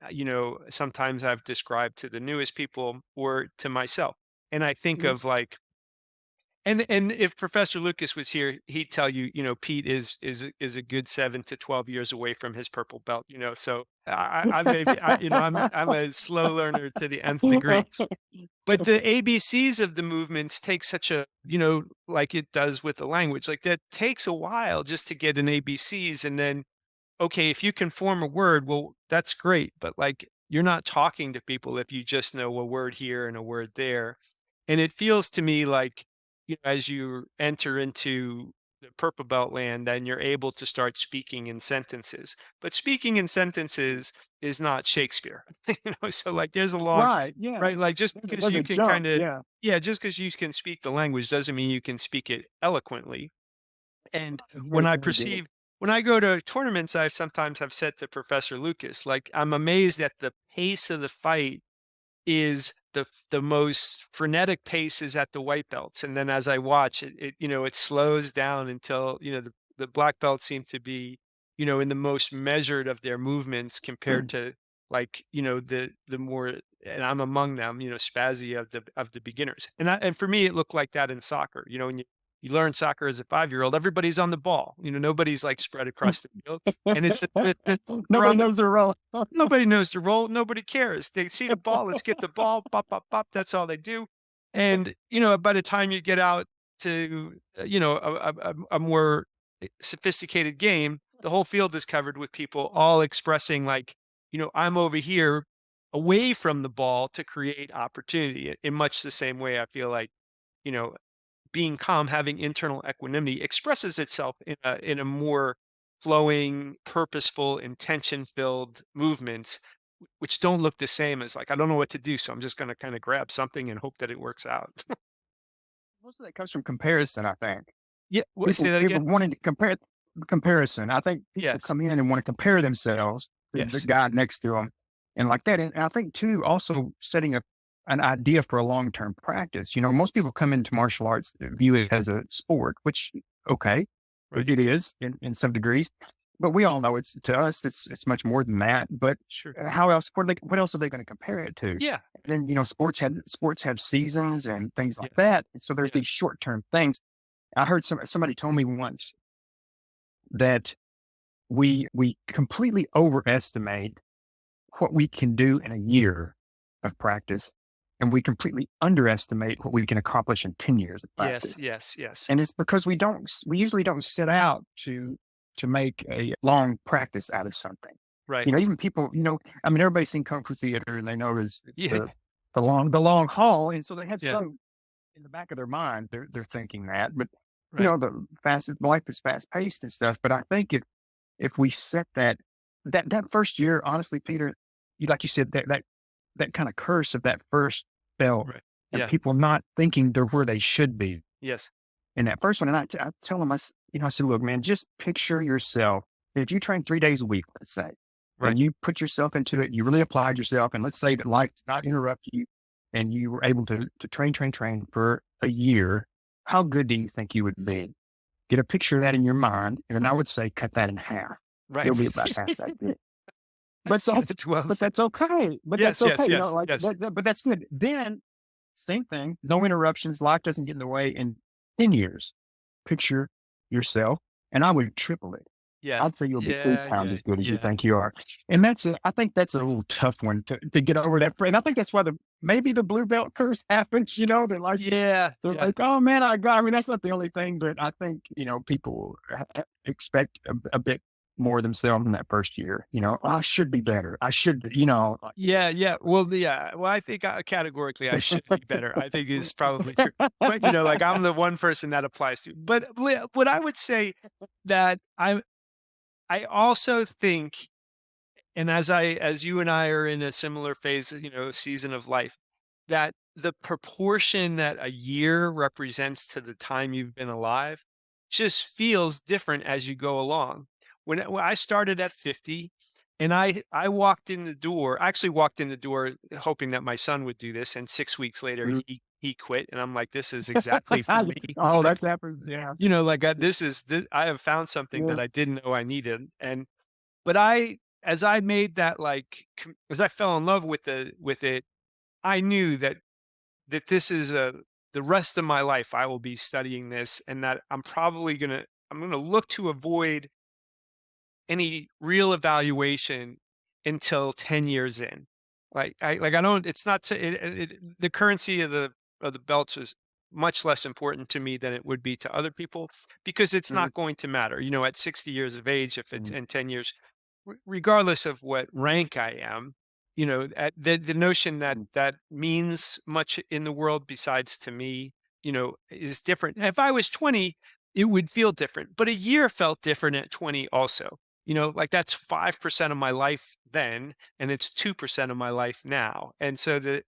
Speaker 1: sometimes I've described to the newest people or to myself. And I think
Speaker 2: Mhm.
Speaker 1: of like, and if Professor Lucas was here, he'd tell you, Pete is a good 7 to 12 years away from his purple belt. So I maybe I'm a slow learner to the nth degree. But the ABCs of the movements take such a, like it does with the language, like that takes a while just to get an ABCs. And then, okay, if you can form a word, well, that's great. But like, you're not talking to people if you just know a word here and a word there. And it feels to me like, as you enter into the purple belt land, then you're able to start speaking in sentences. But speaking in sentences is not Shakespeare. So like there's a long
Speaker 2: Right, yeah.
Speaker 1: right? Like just because
Speaker 2: There's
Speaker 1: you
Speaker 2: a
Speaker 1: can
Speaker 2: jump,
Speaker 1: kind of,
Speaker 2: yeah.
Speaker 1: yeah, just because you can speak the language doesn't mean you can speak it eloquently. And when
Speaker 2: Very,
Speaker 1: I
Speaker 2: very good.
Speaker 1: perceive, when I go to tournaments, I sometimes have said to Professor Lucas, like, I'm amazed at the pace of the fight is the most frenetic pace is at the white belts. And then as I watch it slows down until, the black belts seem to be, in the most measured of their movements compared
Speaker 2: Mm.
Speaker 1: to like, the more, and I'm among them, spazzy of the beginners. And for me, it looked like that in soccer, when you learn soccer as a 5-year-old, everybody's on the ball, nobody's like spread across the field. And it's we're
Speaker 2: Nobody
Speaker 1: on
Speaker 2: knows their role.
Speaker 1: nobody knows the role. Nobody cares. They see the ball. Let's get the ball. Pop, pop, pop. That's all they do. And by the time you get out to a more sophisticated game, the whole field is covered with people all expressing like, I'm over here away from the ball to create opportunity in much the same way I feel like being calm, having internal equanimity expresses itself in a more flowing, purposeful, intention-filled movements, which don't look the same as like, I don't know what to do, so I'm just going to kind of grab something and hope that it works out.
Speaker 2: Most of that comes from comparison, I think.
Speaker 1: Yeah. Say
Speaker 2: People
Speaker 1: that
Speaker 2: people
Speaker 1: again.
Speaker 2: wanting to compare comparison. I think people
Speaker 1: Yes.
Speaker 2: come in and want to compare themselves to the
Speaker 1: Yes.
Speaker 2: guy next to them, and like that. And I think too, also setting up an idea for a long term practice. Most people come into martial arts view it as a sport, which okay,
Speaker 1: Right.
Speaker 2: it is in some degrees, but we all know it's to us it's much more than that. But
Speaker 1: Sure.
Speaker 2: how else? What else are they going to compare it to?
Speaker 1: Yeah.
Speaker 2: And then sports have seasons and things like
Speaker 1: Yes.
Speaker 2: that. And so there's
Speaker 1: Yeah.
Speaker 2: these short term things. I heard somebody told me once that we completely overestimate what we can do in a year of practice, and we completely underestimate what we can accomplish in 10 years of
Speaker 1: Yes.
Speaker 2: practice.
Speaker 1: Yes. Yes.
Speaker 2: And it's because we usually don't set out to make a long practice out of something.
Speaker 1: Right.
Speaker 2: Even people, I mean, everybody's seen Kung Fu theater and they know it's
Speaker 1: Yeah.
Speaker 2: the long haul. And so they have
Speaker 1: Yeah.
Speaker 2: some in the back of their mind, they're thinking that, but
Speaker 1: Right.
Speaker 2: the fast life is fast paced and stuff. But I think if we set that first year, honestly, Peter, like you said, that kind of curse of that first spell
Speaker 1: Right.
Speaker 2: and
Speaker 1: Yeah.
Speaker 2: people not thinking they're where they should be
Speaker 1: Yes.
Speaker 2: in that first one. And I tell them, I said, look, man, just picture yourself. If you train 3 days a week, let's say,
Speaker 1: Right.
Speaker 2: and you put yourself into it, you really applied yourself, and let's say that life did not interrupt you, and you were able to train for a year, how good do you think you would be? Get a picture of that in your mind, and then I would say cut that in half.
Speaker 1: Right.
Speaker 2: You'll be about half that good. But so,
Speaker 1: That's well
Speaker 2: but
Speaker 1: said.
Speaker 2: that's okay. But that's
Speaker 1: Yes.
Speaker 2: okay.
Speaker 1: Yes. Yes.
Speaker 2: Like
Speaker 1: Yes.
Speaker 2: but that's good. Then same thing, no interruptions. Life doesn't get in the way. In 10 years, picture yourself, and I would triple it.
Speaker 1: Yeah.
Speaker 2: I'd say you'll be three
Speaker 1: Yeah.
Speaker 2: pounds
Speaker 1: Yeah.
Speaker 2: as good as you
Speaker 1: Yeah.
Speaker 2: think you are. And I think that's a little tough one to get over that. And I think that's why maybe the blue belt curse happens. They're like,
Speaker 1: Yeah.
Speaker 2: they're
Speaker 1: Yeah.
Speaker 2: like, oh man, I mean, that's not the only thing, but I think, people expect a bit more themselves in that first year. I should be better. I should, like,
Speaker 1: Yeah, yeah. Well, yeah. Well, I think categorically I should be better. I think is probably true. But like I'm the one person that applies to. But what I would say that I also think, and as you and I are in a similar phase, season of life, that the proportion that a year represents to the time you've been alive just feels different as you go along. When I started at 50 and I walked in the door, I actually walked in the door hoping that my son would do this, and 6 weeks later
Speaker 2: mm.
Speaker 1: he quit, and I'm like, this is exactly for me.
Speaker 2: Oh, that's happened. Yeah.
Speaker 1: Like I have found something
Speaker 2: Yeah.
Speaker 1: that I didn't know I needed, and but as I made that as I fell in love with it, I knew that this is the rest of my life I will be studying this, and that I'm gonna look to avoid any real evaluation until 10 years in. I don't, it's not to, the currency of the belts is much less important to me than it would be to other people, because it's
Speaker 2: Mhm,
Speaker 1: not going to matter, at 60 years of age, if it's
Speaker 2: mhm.
Speaker 1: in 10 years, regardless of what rank I am, the notion that
Speaker 2: Mm.
Speaker 1: that means much in the world besides to me, is different. If I was 20, it would feel different, but a year felt different at 20 also. Like that's 5% of my life then, and it's 2% of my life now. And so the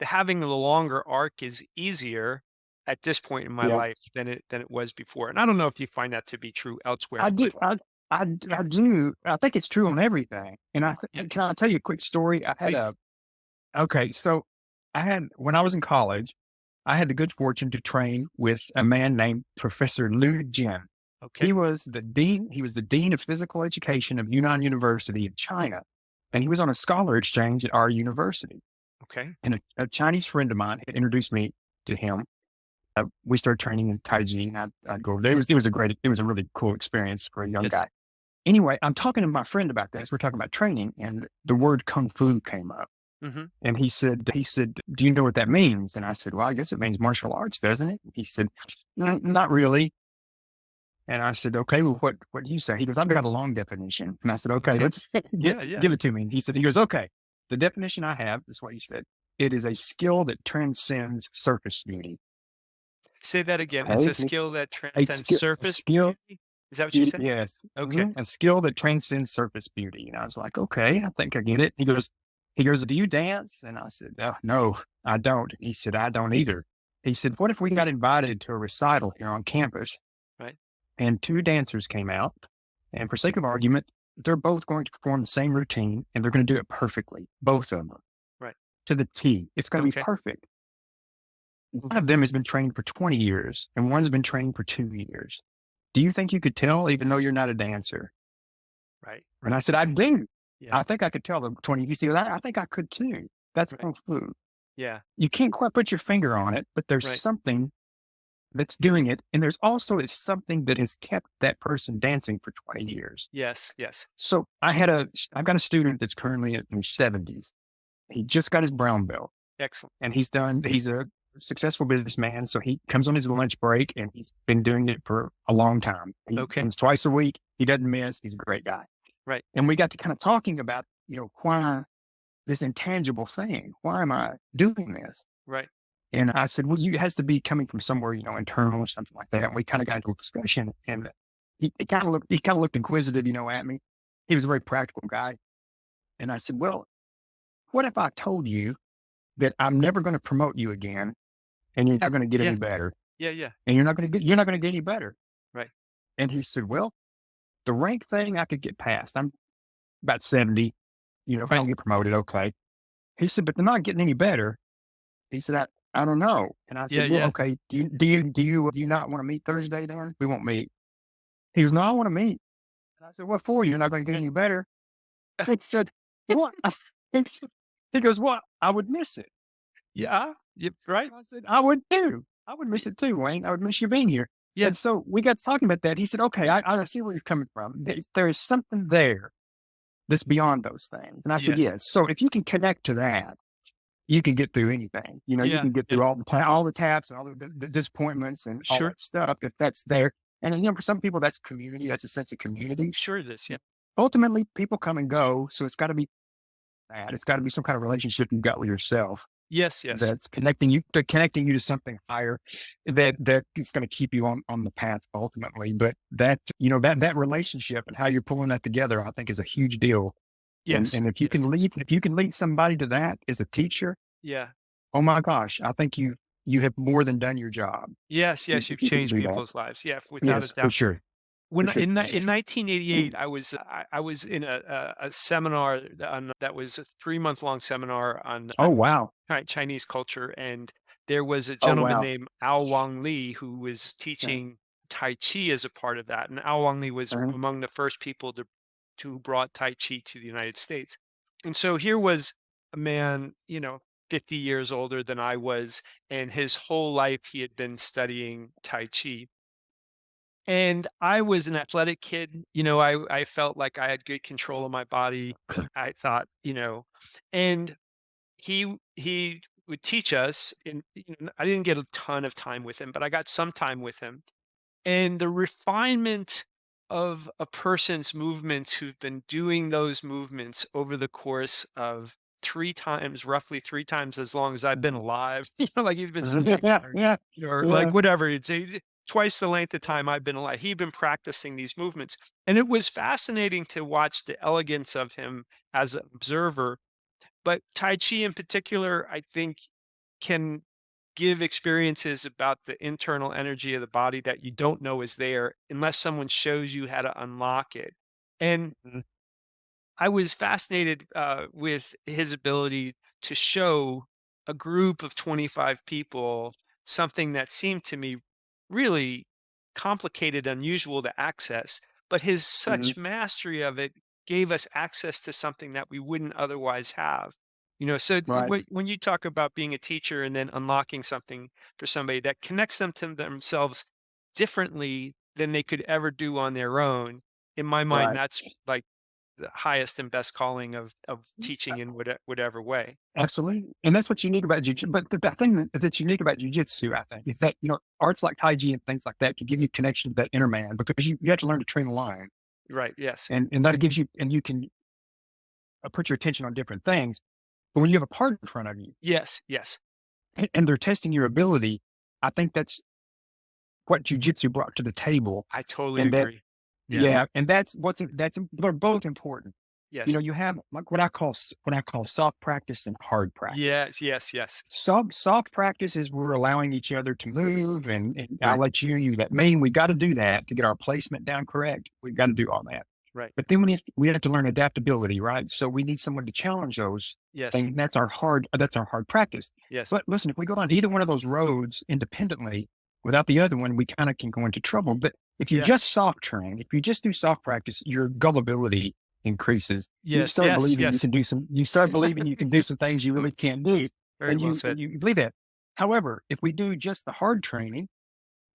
Speaker 1: having the longer arc is easier at this point in my
Speaker 2: Yeah.
Speaker 1: life than it was before. And I don't know if you find that to be true elsewhere,
Speaker 2: I do.
Speaker 1: but
Speaker 2: I do. I think it's true on everything. And
Speaker 1: yeah,
Speaker 2: can I tell you a quick story?
Speaker 1: please.
Speaker 2: Okay. So when I was in college, I had the good fortune to train with a man named Professor Liu Jin.
Speaker 1: Okay.
Speaker 2: He was the dean of physical education of Yunnan University in China. And he was on a scholar exchange at our university.
Speaker 1: Okay.
Speaker 2: And a Chinese friend of mine had introduced me to him. We started training in Taiji, and I'd go over there. It was a really cool experience for a young
Speaker 1: Yes.
Speaker 2: guy. Anyway, I'm talking to my friend about this. We're talking about training, and the word kung fu came up.
Speaker 1: Hmm.
Speaker 2: And he said, do you know what that means? And I said, well, I guess it means martial arts, doesn't it? He said, "No, not really." And I said, okay, well, what do you say? He goes, I've got a long definition. And I said, okay,
Speaker 1: Okay.
Speaker 2: let's
Speaker 1: Yeah. Yeah.
Speaker 2: give it to me. And he goes, okay, the definition I have is what he said. It is a skill that transcends surface beauty.
Speaker 1: Say that again. It's
Speaker 2: Okay.
Speaker 1: a skill that transcends
Speaker 2: A
Speaker 1: surface
Speaker 2: skill,
Speaker 1: beauty? Is that what you
Speaker 2: beauty,
Speaker 1: said?
Speaker 2: yes.
Speaker 1: Okay.
Speaker 2: A skill that transcends surface beauty. And I was like, okay, I think I get it. He goes, do you dance? And I said, oh, no, I don't. He said, I don't either. He said, what if we got invited to a recital here on campus
Speaker 1: Right.
Speaker 2: and two dancers came out? And for sake of argument, they're both going to perform the same routine and they're going to do it perfectly. Both of them
Speaker 1: Right.
Speaker 2: to the T. It's going to be
Speaker 1: Okay.
Speaker 2: perfect. One of them has been trained for 20 years and one's been trained for 2 years. Do you think you could tell even though you're not a dancer?
Speaker 1: Right.
Speaker 2: And I said, I do.
Speaker 1: Yeah.
Speaker 2: I think I could tell the 20. You see, I think I could too. That's
Speaker 1: Right.
Speaker 2: kung fu.
Speaker 1: Yeah.
Speaker 2: You can't quite put your finger on it, but there's
Speaker 1: Right.
Speaker 2: something that's doing it. And there's also it's something that has kept that person dancing for 20 years.
Speaker 1: Yes. Yes.
Speaker 2: So I've got a student that's currently in his 70s. He just got his brown belt
Speaker 1: Excellent.
Speaker 2: and he's a successful businessman. So he comes on his lunch break and he's been doing it for a long time. He
Speaker 1: Okay.
Speaker 2: comes twice a week. He doesn't miss. He's a great guy.
Speaker 1: Right.
Speaker 2: And we got to kind of talking about, why this intangible thing, why am I doing this?
Speaker 1: Right.
Speaker 2: And I said, well, it has to be coming from somewhere, internal or something like that. And we kind of got into a discussion and he kind of looked inquisitive, at me. He was a very practical guy. And I said, well, what if I told you that I'm never going to promote you again and you're not going to get
Speaker 1: Yeah.
Speaker 2: any better
Speaker 1: Yeah. Yeah.
Speaker 2: and you're not going to get any better.
Speaker 1: Right.
Speaker 2: And he said, well, the rank thing I could get past. I'm about 70, if I don't get promoted, okay. He said, but they're not getting any better. He said, I don't know. And I
Speaker 1: Yeah.
Speaker 2: said, well,
Speaker 1: Yeah.
Speaker 2: okay, do you not want to meet Thursday then? We won't meet. He goes, no, I want to meet. And I said, what for? You're not going to get any better. He said, what? He goes, what? I would miss it.
Speaker 1: Yeah. Yep. Right.
Speaker 2: I said, I would too. I would miss it too, Wayne. I would miss you being here.
Speaker 1: Yeah.
Speaker 2: And so we got talking about that. He said, okay, I see where you're coming from. There is something there that's beyond those things. And I said,
Speaker 1: Yes.
Speaker 2: yes. So if you can connect to that, you can get through anything. You
Speaker 1: Yeah.
Speaker 2: can get through all the taps and all the disappointments and all
Speaker 1: Sure.
Speaker 2: that stuff if that's there. And for some people, that's community. That's a sense of community.
Speaker 1: Sure it is. Yeah.
Speaker 2: Ultimately, people come and go. So it's got to be that. It's got to be some kind of relationship you've got with yourself
Speaker 1: Yes. Yes.
Speaker 2: that's connecting you to something higher that is going to keep you on the path ultimately. But that, that relationship and how you're pulling that together, I think is a huge deal.
Speaker 1: Yes.
Speaker 2: And if you can lead somebody to that as a teacher,
Speaker 1: Yeah.
Speaker 2: oh my gosh, I think you have more than done your job.
Speaker 1: Yes. Yes. You've
Speaker 2: You can
Speaker 1: changed
Speaker 2: do that.
Speaker 1: people's lives. Yeah. Without
Speaker 2: Yes,
Speaker 1: a
Speaker 2: for
Speaker 1: doubt.
Speaker 2: sure.
Speaker 1: When
Speaker 2: For sure.
Speaker 1: in 1988, I was in a seminar that was a 3-month long seminar on
Speaker 2: Oh, wow.
Speaker 1: Chinese culture, and there was a
Speaker 2: Oh,
Speaker 1: gentleman
Speaker 2: wow.
Speaker 1: named Al Wang Li who was teaching Tai Chi as a part of that. And Al Wang Li was
Speaker 2: Uh-huh.
Speaker 1: among the first people to brought Tai Chi to the United States. And so here was a man, 50 years older than I was, and his whole life he had been studying Tai Chi. And I was an athletic kid, I felt like I had good control of my body. I thought, and he would teach us, and I didn't get a ton of time with him, but I got some time with him. And the refinement of a person's movements who've been doing those movements over the course of roughly three times as long as I've been alive, like he's been studying
Speaker 2: Yeah, yeah,
Speaker 1: or
Speaker 2: yeah.
Speaker 1: like whatever. Twice the length of time I've been alive. He'd been practicing these movements. And it was fascinating to watch the elegance of him as an observer. But Tai Chi in particular, I think, can give experiences about the internal energy of the body that you don't know is there unless someone shows you how to unlock it. And
Speaker 2: Mhm.
Speaker 1: I was fascinated with his ability to show a group of 25 people something that seemed to me really complicated, unusual to access, but his
Speaker 2: Mhm.
Speaker 1: such mastery of it gave us access to something that we wouldn't otherwise have. So
Speaker 2: Right.
Speaker 1: when you talk about being a teacher and then unlocking something for somebody that connects them to themselves differently than they could ever do on their own, in my mind,
Speaker 2: Right.
Speaker 1: that's like the highest and best calling of teaching in whatever way.
Speaker 2: Absolutely. And that's what's unique about jiu-jitsu. But the thing that's unique about jiu-jitsu, I think, is that, arts like Tai Chi and things like that can give you connection to that inner man because you have to learn to train a lion.
Speaker 1: Right. Yes.
Speaker 2: And that gives you, and you can put your attention on different things. But when you have a partner in front of you
Speaker 1: Yes. Yes.
Speaker 2: and they're testing your ability, I think that's what jujitsu brought to the table.
Speaker 1: I totally
Speaker 2: And that,
Speaker 1: agree. Yeah.
Speaker 2: yeah, and they're both important. You
Speaker 1: Yes.
Speaker 2: know, you have like what I call soft practice and hard practice.
Speaker 1: Yes. Yes. Yes.
Speaker 2: Soft practice is we're allowing each other to move, and I'll
Speaker 1: Right.
Speaker 2: let you let me. We got to do that to get our placement down correct. We've got to do all that.
Speaker 1: Right.
Speaker 2: But then we have to learn adaptability, right? So we need someone to challenge those
Speaker 1: Yes.
Speaker 2: things. That's our hard practice.
Speaker 1: Yes.
Speaker 2: But listen, if we go down either one of those roads independently without the other one, we kind of can go into trouble. But if you
Speaker 1: Yeah.
Speaker 2: just soft train, if you just do soft practice, your gullibility increases.
Speaker 1: Yes. Yes. Yes.
Speaker 2: You start believing you can do some things you really can't do.
Speaker 1: Very
Speaker 2: And
Speaker 1: well
Speaker 2: you
Speaker 1: said.
Speaker 2: you believe that. However, if we do just the hard training,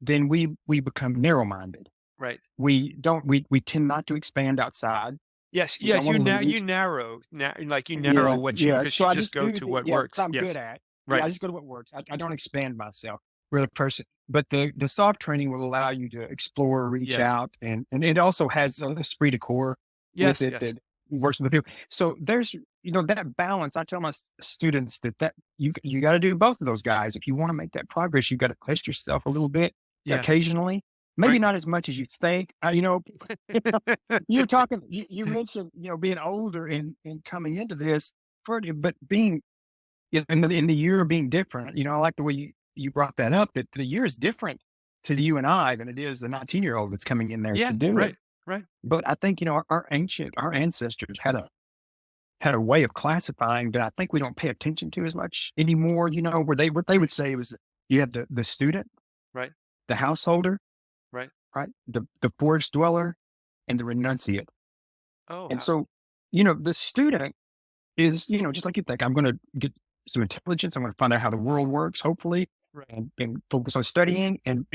Speaker 2: then we become narrow minded.
Speaker 1: Right.
Speaker 2: We tend not to expand outside.
Speaker 1: Yes.
Speaker 2: We don't
Speaker 1: Yes.
Speaker 2: want to
Speaker 1: You
Speaker 2: lose.
Speaker 1: narrow, like you narrow
Speaker 2: Yeah,
Speaker 1: what you,
Speaker 2: yeah.
Speaker 1: because
Speaker 2: So
Speaker 1: you
Speaker 2: I
Speaker 1: just
Speaker 2: just
Speaker 1: go
Speaker 2: do
Speaker 1: to
Speaker 2: the
Speaker 1: what
Speaker 2: what
Speaker 1: works.
Speaker 2: I'm good
Speaker 1: Yes.
Speaker 2: at. Yeah,
Speaker 1: Right.
Speaker 2: I just go to what works. I don't expand myself. We're the person, but the soft training will allow you to explore, reach
Speaker 1: Yes.
Speaker 2: out, and it also has a esprit de corps with
Speaker 1: Yes.
Speaker 2: it
Speaker 1: Yes.
Speaker 2: that works with the people. So there's that balance. I tell my students that you got to do both of those guys if you want to make that progress. You got to test yourself a little bit
Speaker 1: Yeah.
Speaker 2: occasionally. Maybe
Speaker 1: Right.
Speaker 2: not as much as you think. You're talking. You mentioned being older and coming into this, but being in the year being different. I like the way you brought that up. That the year is different to you and I than it is the 19-year-old that's coming in there to
Speaker 1: Yeah.
Speaker 2: do it.
Speaker 1: Right. Right.
Speaker 2: But I think our ancestors had a way of classifying that I think we don't pay attention to as much anymore. Where what they would say was you have the student,
Speaker 1: Right.
Speaker 2: the householder,
Speaker 1: Right.
Speaker 2: right, the forest dweller, and the renunciate.
Speaker 1: Oh,
Speaker 2: And
Speaker 1: wow.
Speaker 2: so, the student is, just like you think, I'm going to get some intelligence. I'm going to find out how the world works, hopefully,
Speaker 1: Right.
Speaker 2: and focus on studying and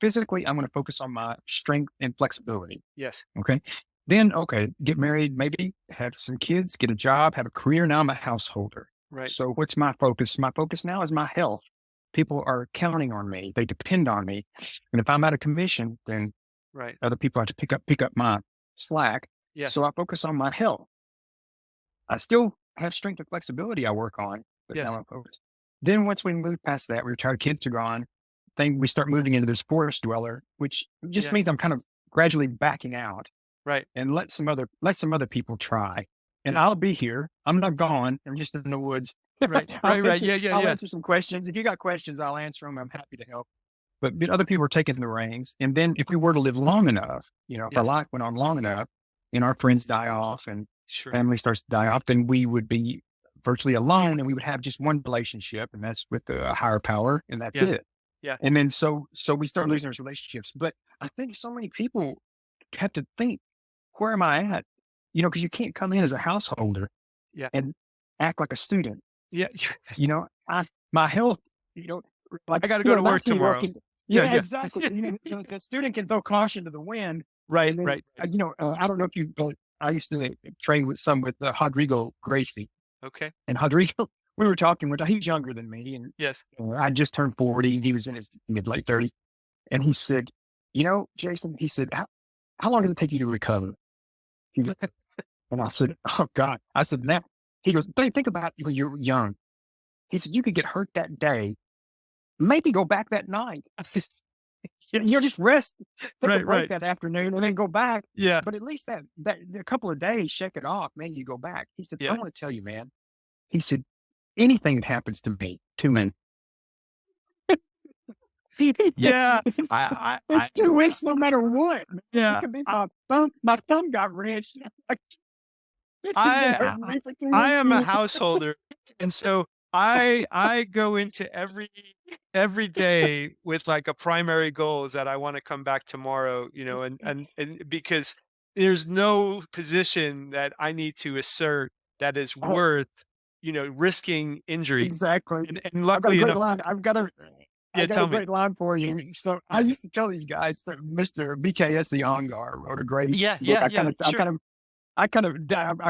Speaker 2: physically, I'm going to focus on my strength and flexibility.
Speaker 1: Yes.
Speaker 2: Okay. Then, okay, get married, maybe have some kids, get a job, have a career. Now I'm a householder.
Speaker 1: Right.
Speaker 2: So what's my focus? My focus now is my health. People are counting on me. They depend on me. And if I'm out of commission, then
Speaker 1: Right.
Speaker 2: other people have to pick up my slack.
Speaker 1: Yes.
Speaker 2: So I focus on my health. I still have strength and flexibility I work on, but
Speaker 1: Yes.
Speaker 2: now I'm focused. Then once we move past that, we retire, kids are gone, then we start moving into this forest dweller, which just
Speaker 1: Yeah.
Speaker 2: means I'm kind of gradually backing out
Speaker 1: Right.
Speaker 2: and let some other people try. And I'll be here. I'm not gone. I'm just in the woods.
Speaker 1: Right. Right. Right. Yeah. Yeah.
Speaker 2: I'll
Speaker 1: Yeah.
Speaker 2: answer some questions. If you got questions, I'll answer them. I'm happy to help. But other people are taking the reins. And then if we were to live long enough, if our
Speaker 1: Yes.
Speaker 2: life went on long enough and our friends die off and
Speaker 1: Sure.
Speaker 2: family starts to die off, then we would be virtually alone and we would have just one relationship, and that's with a higher power, and that's
Speaker 1: Yeah.
Speaker 2: it.
Speaker 1: Yeah.
Speaker 2: And then so we start losing those relationships. But I think so many people have to think, where am I at? Because you can't come in as a householder
Speaker 1: Yeah.
Speaker 2: and act like a student.
Speaker 1: Yeah.
Speaker 2: My health, like
Speaker 1: I got to go to
Speaker 2: my
Speaker 1: work
Speaker 2: keyboard
Speaker 1: tomorrow.
Speaker 2: can-
Speaker 1: Yeah.
Speaker 2: yeah,
Speaker 1: Yeah.
Speaker 2: exactly. The student can throw caution to the wind.
Speaker 1: Right.
Speaker 2: And then,
Speaker 1: Right.
Speaker 2: I don't know if I used to train with Rodrigo Gracie.
Speaker 1: Okay.
Speaker 2: And Rodrigo, we were talking he was younger than me, and
Speaker 1: Yes.
Speaker 2: I just turned 40. He was in his late 30s. And he said, Jason, he said, how long does it take you to recover? He goes- And I said, oh God. I said, now, he goes, think about when you're young. He said, you could get hurt that day, maybe go back that night. You're just rest, take a
Speaker 1: Right.
Speaker 2: break
Speaker 1: Right.
Speaker 2: that afternoon and then go back.
Speaker 1: Yeah.
Speaker 2: But at least that a couple of days, shake it off, man, you go back. He said, I
Speaker 1: Yeah.
Speaker 2: want to tell you, man. He said, anything that happens to me, 2 men.
Speaker 1: Yeah.
Speaker 2: It's
Speaker 1: I
Speaker 2: 2 weeks no matter what. Man. It
Speaker 1: yeah.
Speaker 2: could be my thumb got wrenched. It's been hurting me for 2
Speaker 1: I am a
Speaker 2: weeks.
Speaker 1: householder, and so I go into every day with like a primary goal is that I want to come back tomorrow, and because there's no position that I need to assert that is
Speaker 2: Oh,
Speaker 1: worth, risking injury.
Speaker 2: exactly.
Speaker 1: And
Speaker 2: I've got a
Speaker 1: luckily
Speaker 2: great
Speaker 1: enough,
Speaker 2: line. I
Speaker 1: yeah,
Speaker 2: got a
Speaker 1: tell me.
Speaker 2: great line for you. So I used to tell these guys that Mr. BKS Ongar wrote a great
Speaker 1: Yeah,
Speaker 2: book.
Speaker 1: yeah, yeah, sure.
Speaker 2: I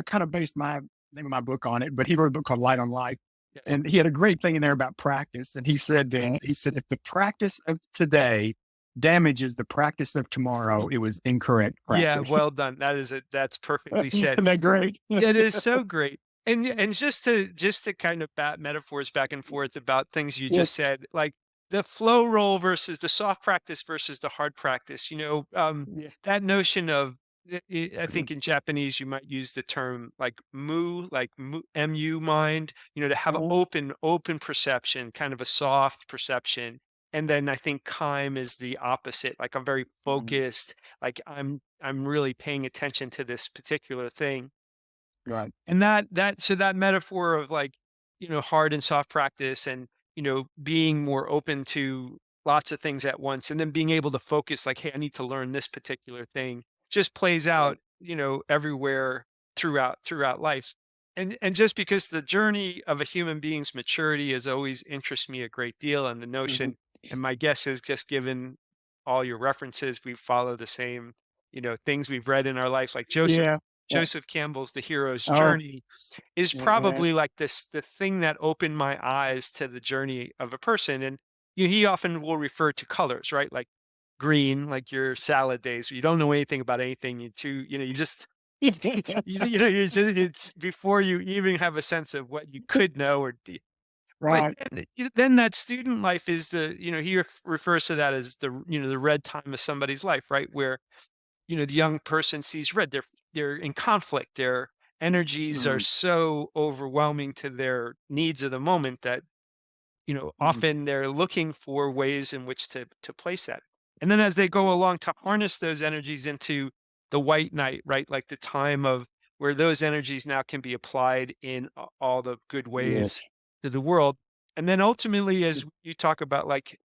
Speaker 2: kind of based my name of my book on it, but he wrote a book called Light on Life.
Speaker 1: Yes.
Speaker 2: And he had a great thing in there about practice. And he said, if the practice of today damages the practice of tomorrow, it was incorrect
Speaker 1: Yeah,
Speaker 2: practice.
Speaker 1: well done. That's perfectly said.
Speaker 2: Isn't that great?
Speaker 1: It is so great. And just to kind of bat metaphors back and forth about things you
Speaker 2: Yes.
Speaker 1: just said, like the flow roll versus the soft practice versus the hard practice,
Speaker 2: Yeah.
Speaker 1: that notion of, I think in Japanese, you might use the term like MU mind, to have an
Speaker 2: Mhm.
Speaker 1: open perception, kind of a soft perception. And then I think Kime is the opposite. Like I'm very
Speaker 2: Mhm.
Speaker 1: focused, like I'm really paying attention to this particular thing.
Speaker 2: Right.
Speaker 1: And so that metaphor of like, hard and soft practice and, being more open to lots of things at once and then being able to focus like, hey, I need to learn this particular thing just plays
Speaker 2: Right.
Speaker 1: out, everywhere throughout life. And just because the journey of a human being's maturity has always interested me a great deal and the
Speaker 2: Mhm.
Speaker 1: notion, and my guess is just given all your references, we follow the same, things we've read in our life, like
Speaker 2: Yeah. Yeah.
Speaker 1: Joseph Campbell's The Hero's
Speaker 2: Oh,
Speaker 1: Journey is
Speaker 2: yeah.
Speaker 1: probably like the thing that opened my eyes to the journey of a person. And he often will refer to colors, right? Like green, like your salad days, where you don't know anything about anything. You just, you just, it's before you even have a sense of what you could know but
Speaker 2: Right.
Speaker 1: then that student life is he refers to that as the red time of somebody's life, right? Where the young person sees red. They're in conflict. Their energies are
Speaker 2: Mhm.
Speaker 1: so overwhelming to their needs of the moment that
Speaker 2: Mhm.
Speaker 1: often they're looking for ways in which to place that. And then as they go along to harness those energies into the white knight, right? Like the time of where those energies now can be applied in all the good ways
Speaker 2: Yes.
Speaker 1: to the world. And then ultimately, as you talk about, like,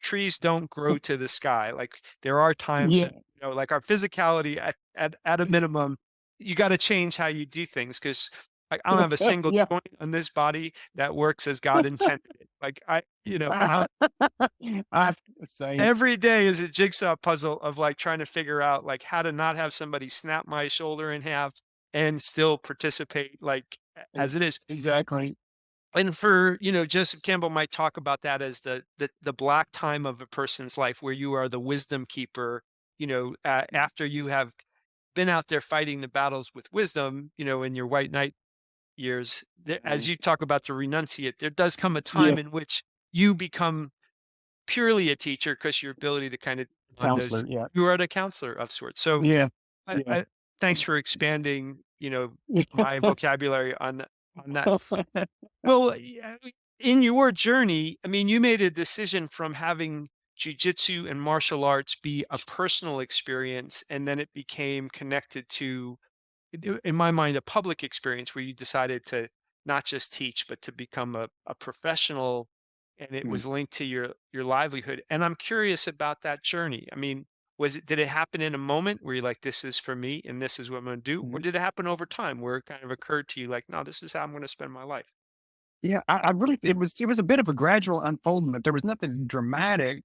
Speaker 1: trees don't grow to the sky. Like there are times
Speaker 2: Yeah.
Speaker 1: that, like our physicality at a minimum, you got to change how you do things because I don't have a single
Speaker 2: Yeah.
Speaker 1: joint on this body that works as God intended it. Like
Speaker 2: I say,
Speaker 1: every day is a jigsaw puzzle of like trying to figure out like how to not have somebody snap my shoulder in half and still participate like as it is.
Speaker 2: exactly.
Speaker 1: And for, Joseph Campbell might talk about that as the black time of a person's life where you are the wisdom keeper, after you have been out there fighting the battles with wisdom, in your white knight years, as
Speaker 2: Mhm.
Speaker 1: you talk about the renunciate, there does come a
Speaker 2: Yeah.
Speaker 1: time in which you become purely a teacher because your ability to kind of on those
Speaker 2: Counselor. Yeah.
Speaker 1: you are the counselor of sorts. So
Speaker 2: Yeah. Yeah.
Speaker 1: I thanks for expanding, my vocabulary on that. Well, yeah, in your journey, I mean, you made a decision from having jujitsu and martial arts be a personal experience, and then it became connected to in my mind, a public experience where you decided to not just teach, but to become a professional, and it
Speaker 2: Mm.
Speaker 1: was linked to your livelihood. And I'm curious about that journey. I mean, did it happen in a moment where you're like, this is for me and this is what I'm going to do? Or
Speaker 2: Mhm.
Speaker 1: did it happen over time where it kind of occurred to you like, no, this is how I'm going to spend my life?
Speaker 2: Yeah, I really it was a bit of a gradual unfoldment. There was nothing dramatic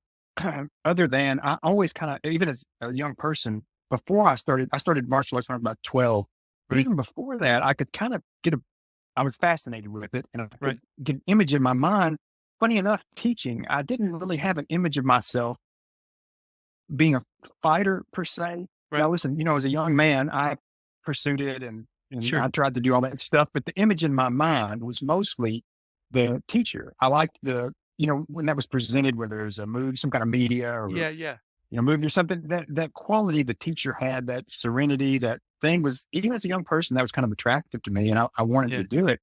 Speaker 2: other than I always kind of even as a young person before I started martial arts when I was about 12. But
Speaker 1: Right.
Speaker 2: even before that, I could kind of I was fascinated with it and I
Speaker 1: Right.
Speaker 2: could get an image in my mind. Funny enough, teaching, I didn't really have an image of myself being a fighter per se.
Speaker 1: Right.
Speaker 2: Now listen, as a young man, I pursued it and
Speaker 1: Sure.
Speaker 2: I tried to do all that stuff, but the image in my mind was mostly the teacher. I liked when that was presented, whether it was a movie, some kind of media or,
Speaker 1: Yeah. Yeah.
Speaker 2: movie or something, that quality the teacher had, that serenity, that thing was, even as a young person, that was kind of attractive to me and I wanted to
Speaker 1: Yeah.
Speaker 2: do it.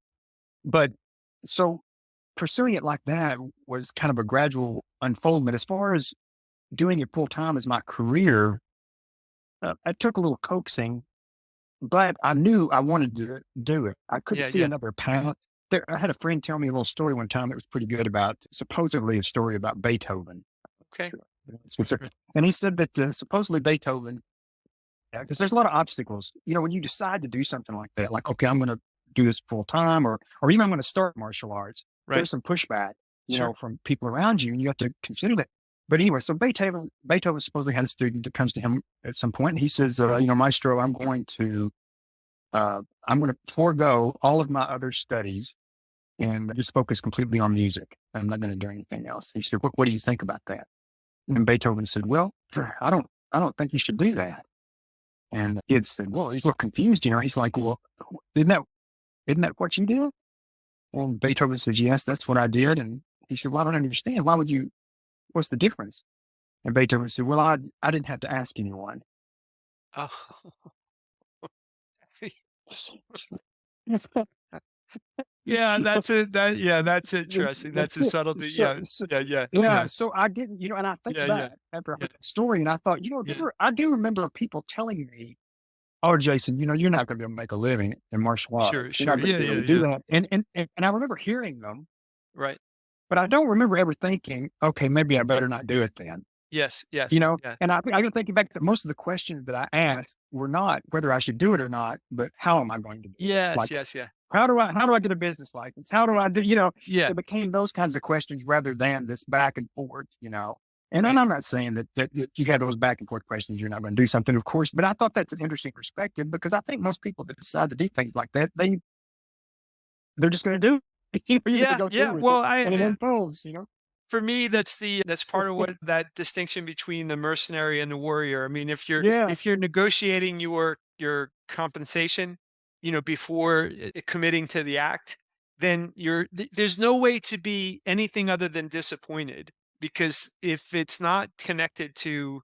Speaker 2: But so pursuing it like that was kind of a gradual unfoldment. As far as doing it full time as my career, it took a little coaxing, but I knew I wanted to do it. I couldn't
Speaker 1: Yeah.
Speaker 2: see
Speaker 1: Yeah.
Speaker 2: another path. I had a friend tell me a little story one time that was pretty good about supposedly a story about Beethoven.
Speaker 1: Okay.
Speaker 2: Sure. And he said that supposedly Beethoven, because there's a lot of obstacles. When you decide to do something like that, like, okay, I'm going to do this full time or even I'm going to start martial arts,
Speaker 1: Right.
Speaker 2: there's some pushback,
Speaker 1: Sure.
Speaker 2: from people around you and you have to consider that. But anyway, so Beethoven supposedly had a student that comes to him at some point. And he says, Maestro, I'm going to forego all of my other studies and just focus completely on music. I'm not going to do anything else. He said, what do you think about that? And Beethoven said, well, I don't think you should do that. And the kid said, well, he's a little confused, he's like, well, isn't that, isn't that what you did? Well, Beethoven says, yes, that's what I did. And He said, well, I don't understand. Why would you, what's the difference? And Beethoven said, well, I didn't have to ask anyone.
Speaker 1: Oh. Yeah, that's it. That's interesting. That's a subtlety.
Speaker 2: So,
Speaker 1: Yeah,
Speaker 2: so
Speaker 1: yeah, yeah,
Speaker 2: yeah,
Speaker 1: yeah,
Speaker 2: so I didn't, and I think
Speaker 1: yeah, yeah,
Speaker 2: back after I
Speaker 1: yeah,
Speaker 2: heard that story, and I thought,
Speaker 1: yeah.
Speaker 2: I do remember people telling me, "Oh, Jason, you're not going to be able to make a living in martial
Speaker 1: Sure,
Speaker 2: arts. You're
Speaker 1: sure.
Speaker 2: not going to
Speaker 1: Yeah,
Speaker 2: be able
Speaker 1: yeah,
Speaker 2: to do
Speaker 1: yeah.
Speaker 2: that." And I remember hearing them,
Speaker 1: Right.
Speaker 2: but I don't remember ever thinking, "Okay, maybe I better not do it then."
Speaker 1: Yes, yes, yeah.
Speaker 2: And I got thinking back that most of the questions that I asked were not whether I should do it or not, but how am I going to do it?
Speaker 1: Yes,
Speaker 2: Like,
Speaker 1: yes, yeah.
Speaker 2: how do I get a business license? How do I do,
Speaker 1: Yeah,
Speaker 2: it became those kinds of questions rather than this back and forth. And then
Speaker 1: right.
Speaker 2: I'm not saying that you have those back and forth questions, you're not going to do something, of course, but I thought that's an interesting perspective because I think most people that decide to do things like that, they're just going to do it. You're going to
Speaker 1: Yeah,
Speaker 2: go through
Speaker 1: yeah.
Speaker 2: with it
Speaker 1: Well,
Speaker 2: and it unfolds.
Speaker 1: for me, that's part of what that distinction between the mercenary and the warrior. I mean,
Speaker 2: Yeah.
Speaker 1: if you're negotiating your compensation, before committing to the act, then there's no way to be anything other than disappointed, because if it's not connected to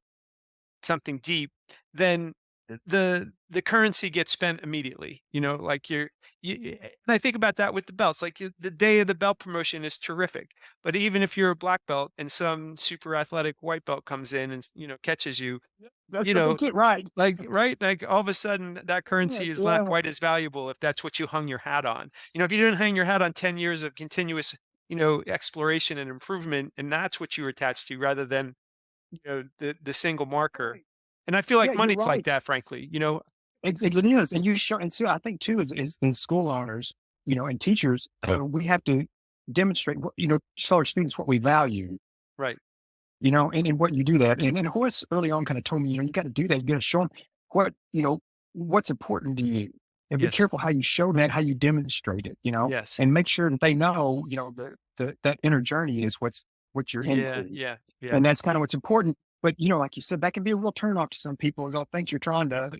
Speaker 1: something deep, then the currency gets spent immediately. Like and I think about that with the belts. Like the day of the belt promotion is terrific, but even if you're a black belt and some super athletic white belt comes in and catches you,
Speaker 2: That's
Speaker 1: you
Speaker 2: the
Speaker 1: know,
Speaker 2: kid, right?
Speaker 1: like right, like all of a sudden that
Speaker 2: Yeah.
Speaker 1: currency is not
Speaker 2: Yeah.
Speaker 1: quite as valuable if that's what you hung your hat on. If you didn't hang your hat on 10 years of continuous, exploration and improvement, and that's what you were attached to, rather than the single marker.
Speaker 2: Right.
Speaker 1: And I feel
Speaker 2: Yeah,
Speaker 1: like
Speaker 2: you're
Speaker 1: money's like
Speaker 2: right.
Speaker 1: that, frankly.
Speaker 2: It is, and you show, and so I think too is in school owners, and teachers, we have to demonstrate what show our students what we value,
Speaker 1: Right.
Speaker 2: and what you do that, and Horace early on kind of told me, you got to do that, you got to show them what what's important to you, and be
Speaker 1: Yes.
Speaker 2: careful how you show that, how you demonstrate it,
Speaker 1: Yes.
Speaker 2: and make sure that they know, that inner journey is what you're
Speaker 1: Yeah.
Speaker 2: into,
Speaker 1: Yeah. Yeah.
Speaker 2: and that's kind of what's important. But like you said, that can be a real turnoff to some people. They'll think you're trying to,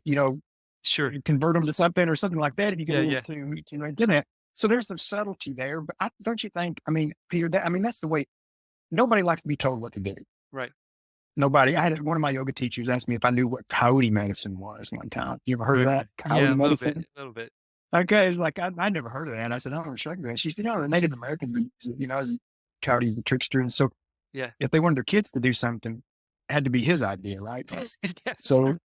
Speaker 1: Sure.
Speaker 2: convert them to something or something like that if you get a
Speaker 1: Yeah.
Speaker 2: little
Speaker 1: Yeah.
Speaker 2: too into that. So there's some subtlety there, but don't you think? I mean, Peter, that's the way. Nobody likes to be told what to do.
Speaker 1: Right.
Speaker 2: Nobody. I had one of my yoga teachers ask me if I knew what coyote medicine was one time. You ever heard of
Speaker 1: Right.
Speaker 2: that?
Speaker 1: Yeah.
Speaker 2: Coyote
Speaker 1: A little bit.
Speaker 2: medicine?
Speaker 1: A little bit.
Speaker 2: Okay, it's like I never heard of that. I said, "Oh, sure." She said, "No, the Native American, as coyote's the trickster, and so
Speaker 1: Yeah.
Speaker 2: if they wanted their kids to do something, it had to be his idea, right?"
Speaker 1: Yes.
Speaker 2: So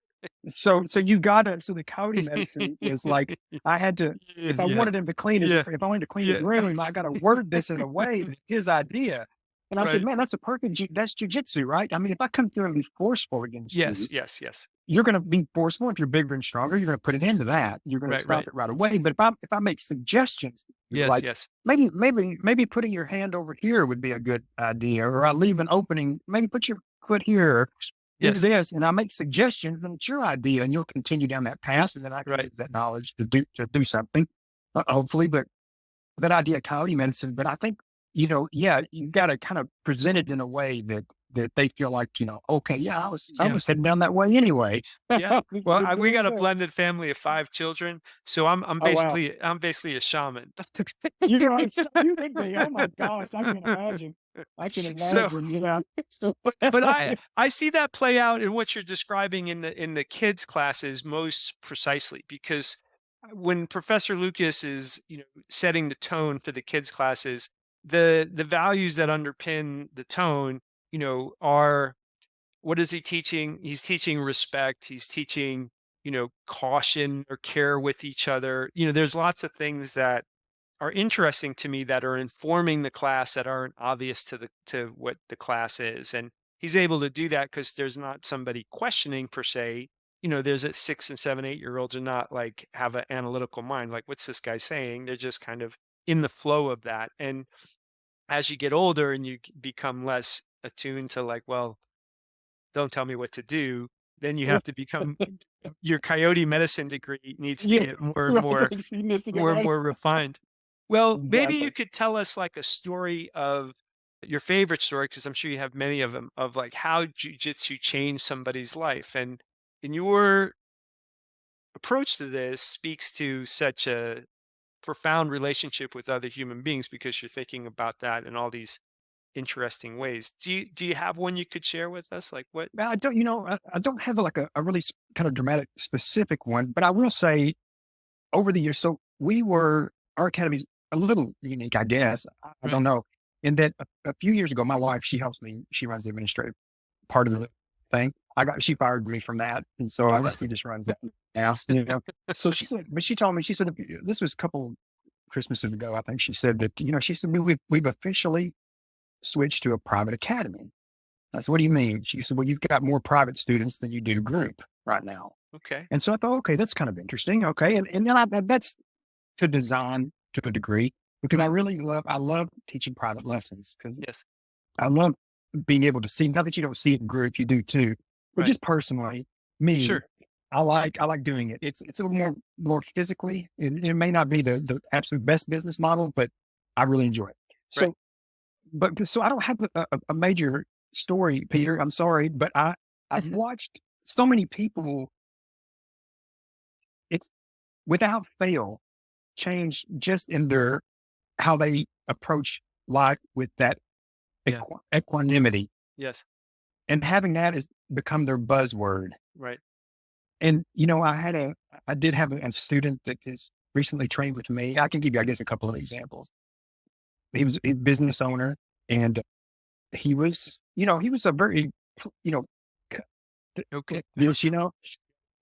Speaker 2: so you gotta, so the coyote medicine is like, I had to,
Speaker 1: Yeah.
Speaker 2: if I
Speaker 1: Yeah.
Speaker 2: wanted him to clean his
Speaker 1: Yeah.
Speaker 2: if I wanted to clean his
Speaker 1: Yeah.
Speaker 2: room, I gotta word this in a way that's his idea. And I said,
Speaker 1: Right.
Speaker 2: "Man, that's a perfect that's jujitsu, right? I mean, if I come through and be forceful against
Speaker 1: Yes.
Speaker 2: you,
Speaker 1: Yes. Yes.
Speaker 2: you're gonna be forceful. If you're bigger and stronger, you're gonna put it into that. You're gonna
Speaker 1: Right.
Speaker 2: stop
Speaker 1: Right.
Speaker 2: it right away. But if I make suggestions,
Speaker 1: Yes.
Speaker 2: like
Speaker 1: Yes.
Speaker 2: maybe putting your hand over here would be a good idea, or I leave an opening, maybe put your foot here, do
Speaker 1: Yes.
Speaker 2: this, and I make suggestions, then it's your idea, and you'll continue down that path, and then I can
Speaker 1: Right.
Speaker 2: use that knowledge to do something, hopefully." But that idea of coyote medicine, but I think, yeah, you got to kind of present it in a way that they feel like, okay, yeah, I
Speaker 1: Yeah.
Speaker 2: was heading down that way anyway.
Speaker 1: Yeah. Well, we
Speaker 2: Doing
Speaker 1: got a
Speaker 2: good.
Speaker 1: blended family of 5 children, so I'm
Speaker 2: Oh wow.
Speaker 1: basically I'm basically a shaman.
Speaker 2: You think they, oh my gosh, I can imagine. I can
Speaker 1: So
Speaker 2: imagine.
Speaker 1: but I see that play out in what you're describing in the kids classes most precisely, because when Professor Lucas is, setting the tone for the kids classes, the values that underpin the tone, are, what is he teaching? He's teaching respect. He's teaching, caution or care with each other. There's lots of things that are interesting to me that are informing the class that aren't obvious to what the class is. And he's able to do that because there's not somebody questioning per se. There's a 6 and 7, 8 year olds are not like have an analytical mind. Like, what's this guy saying? They're just kind of in the flow of that. And as you get older and you become less attuned to, like, well, don't tell me what to do, then you have to become, your coyote medicine degree needs to
Speaker 2: Yeah,
Speaker 1: get more and
Speaker 2: right.
Speaker 1: more,
Speaker 2: Like, you missed it,
Speaker 1: more and
Speaker 2: right?
Speaker 1: more refined. Well, maybe you
Speaker 2: Exactly.
Speaker 1: could tell us like a story of your favorite story, because I'm sure you have many of them, of like how jujitsu changed somebody's life. And in your approach to this speaks to such a profound relationship with other human beings, because you're thinking about that in all these interesting ways. Do you have one you could share with us? Like what?
Speaker 2: I don't, I don't have like a really kind of dramatic specific one, but I will say over the years, so our academy's a little unique, I guess. I
Speaker 1: Right.
Speaker 2: don't know. In that a few years ago, my wife, she helps me, she runs the administrative part of the thing. She fired me from that. And so
Speaker 1: Oh,
Speaker 2: I guess she just runs that now, you know. So she said, but she told me, she said, this was a couple Christmases ago, I think she said that, she said, we've officially switched to a private academy. I said, what do you mean? She said, well, you've got more private students than you do group right now.
Speaker 1: okay.
Speaker 2: And so I thought, okay, that's kind of interesting. Okay. And then that's to design to a degree because I love teaching private lessons because
Speaker 1: Yes.
Speaker 2: I love being able to see, not that you don't see it in group, you do too, but
Speaker 1: Right.
Speaker 2: just personally, me,
Speaker 1: Sure.
Speaker 2: I like doing it. It's a little more physically. It may not be the absolute best business model, but I really enjoy it.
Speaker 1: Right.
Speaker 2: So, so I don't have a major story, Peter. I'm sorry, but I've watched so many people. It's without fail change just in their how they approach life with that
Speaker 1: Yeah.
Speaker 2: equanimity,
Speaker 1: Yes.
Speaker 2: and having that has become their buzzword.
Speaker 1: Right.
Speaker 2: And I did have a student that is recently trained with me. I can give you, I guess, a couple of examples. He was a business owner, and he was a very, you know,
Speaker 1: Okay.
Speaker 2: this,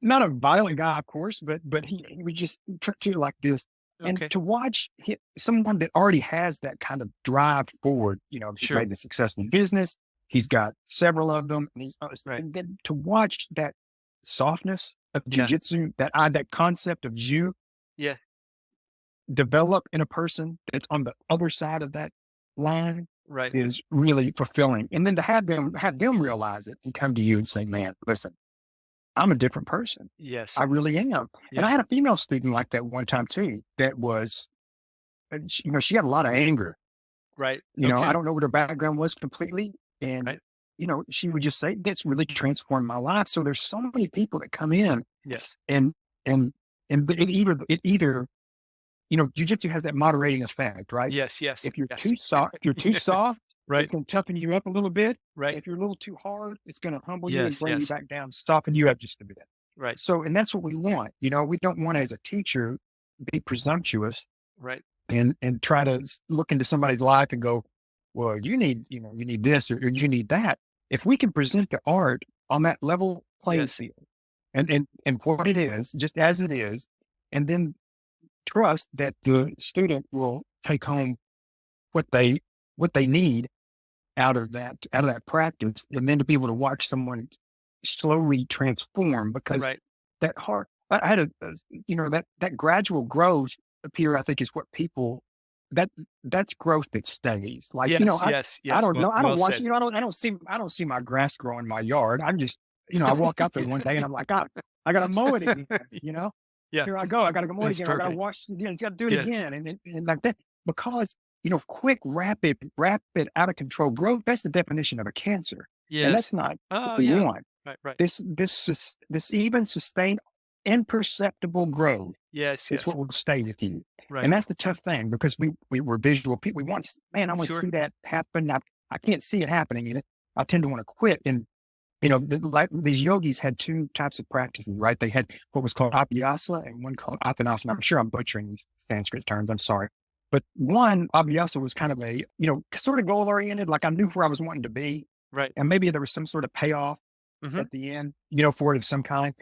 Speaker 2: not a violent guy, of course, but he was just to like this. And
Speaker 1: Okay.
Speaker 2: to watch someone that already has that kind of drive forward, he's
Speaker 1: Sure.
Speaker 2: made a successful business. He's got several of them.
Speaker 1: Right.
Speaker 2: And then to watch that softness of
Speaker 1: Yeah.
Speaker 2: jujitsu, that concept of Jiu
Speaker 1: Yeah.
Speaker 2: develop in a person that's on the other side of that line
Speaker 1: Right.
Speaker 2: is really fulfilling. And then to have them realize it and come to you and say, man, listen, I'm a different person.
Speaker 1: Yes.
Speaker 2: I really am. And I
Speaker 1: Yes.
Speaker 2: had a female student like that one time too, that was, she had a lot of anger.
Speaker 1: Right.
Speaker 2: I
Speaker 1: Okay.
Speaker 2: don't know what her background was completely. And,
Speaker 1: Right.
Speaker 2: she would just say, that's really transformed my life. So there's so many people that come in
Speaker 1: Yes.
Speaker 2: and, and, it either, jujitsu has that moderating effect, right?
Speaker 1: Yes. Yes.
Speaker 2: If you're
Speaker 1: Yes.
Speaker 2: too soft, it
Speaker 1: Right.
Speaker 2: can toughen you up a little bit.
Speaker 1: Right.
Speaker 2: If you're a little too hard, it's going to humble you and
Speaker 1: Yes.
Speaker 2: bring you
Speaker 1: Yes.
Speaker 2: back down, soften you up just a bit.
Speaker 1: Right.
Speaker 2: So, and that's what we want. We don't want to, as a teacher, be presumptuous
Speaker 1: Right.
Speaker 2: and try to look into somebody's life and go, well, you need this or you need that. If we can present the art on that level playing
Speaker 1: Yes.
Speaker 2: field and what it is, just as it is, and then trust that the student will take home what they need out of that practice, and then to be able to watch someone slowly transform because
Speaker 1: Right.
Speaker 2: that heart, I had that gradual growth appear, I think is what people, that that's growth that stays. Like,
Speaker 1: Yes. Yes.
Speaker 2: I
Speaker 1: Yes.
Speaker 2: don't
Speaker 1: Well,
Speaker 2: know. I
Speaker 1: well
Speaker 2: don't watch,
Speaker 1: said.
Speaker 2: I don't see my grass grow in my yard. I'm just, I walk out there one day and I'm like, I got to mow it again.
Speaker 1: Yeah.
Speaker 2: Here I go. I got to go mow it
Speaker 1: That's
Speaker 2: again. I got to
Speaker 1: perfect.
Speaker 2: wash, got to do it
Speaker 1: Yeah.
Speaker 2: again. And like that, because, quick, rapid, out of control growth, that's the definition of a cancer. And that's
Speaker 1: Yes.
Speaker 2: not what
Speaker 1: Oh,
Speaker 2: we
Speaker 1: yeah.
Speaker 2: want.
Speaker 1: Right. Right.
Speaker 2: This even sustained, imperceptible growth
Speaker 1: Yes.
Speaker 2: is
Speaker 1: Yes.
Speaker 2: what will stay with you.
Speaker 1: Right.
Speaker 2: And that's the tough thing because we were visual people. We want, man, I want to
Speaker 1: Sure.
Speaker 2: see that happen. I can't see it happening. And I tend to want to quit. And, like these yogis had two types of practices, right? They had what was called abhyasa and one called athanasana. I'm sure I'm butchering these Sanskrit terms. I'm sorry. But one, abhyasa, was kind of a, sort of goal oriented. Like I knew where I was wanting to be.
Speaker 1: Right.
Speaker 2: And maybe there was some sort of payoff
Speaker 1: Hmm.
Speaker 2: at the end, for it of some kind.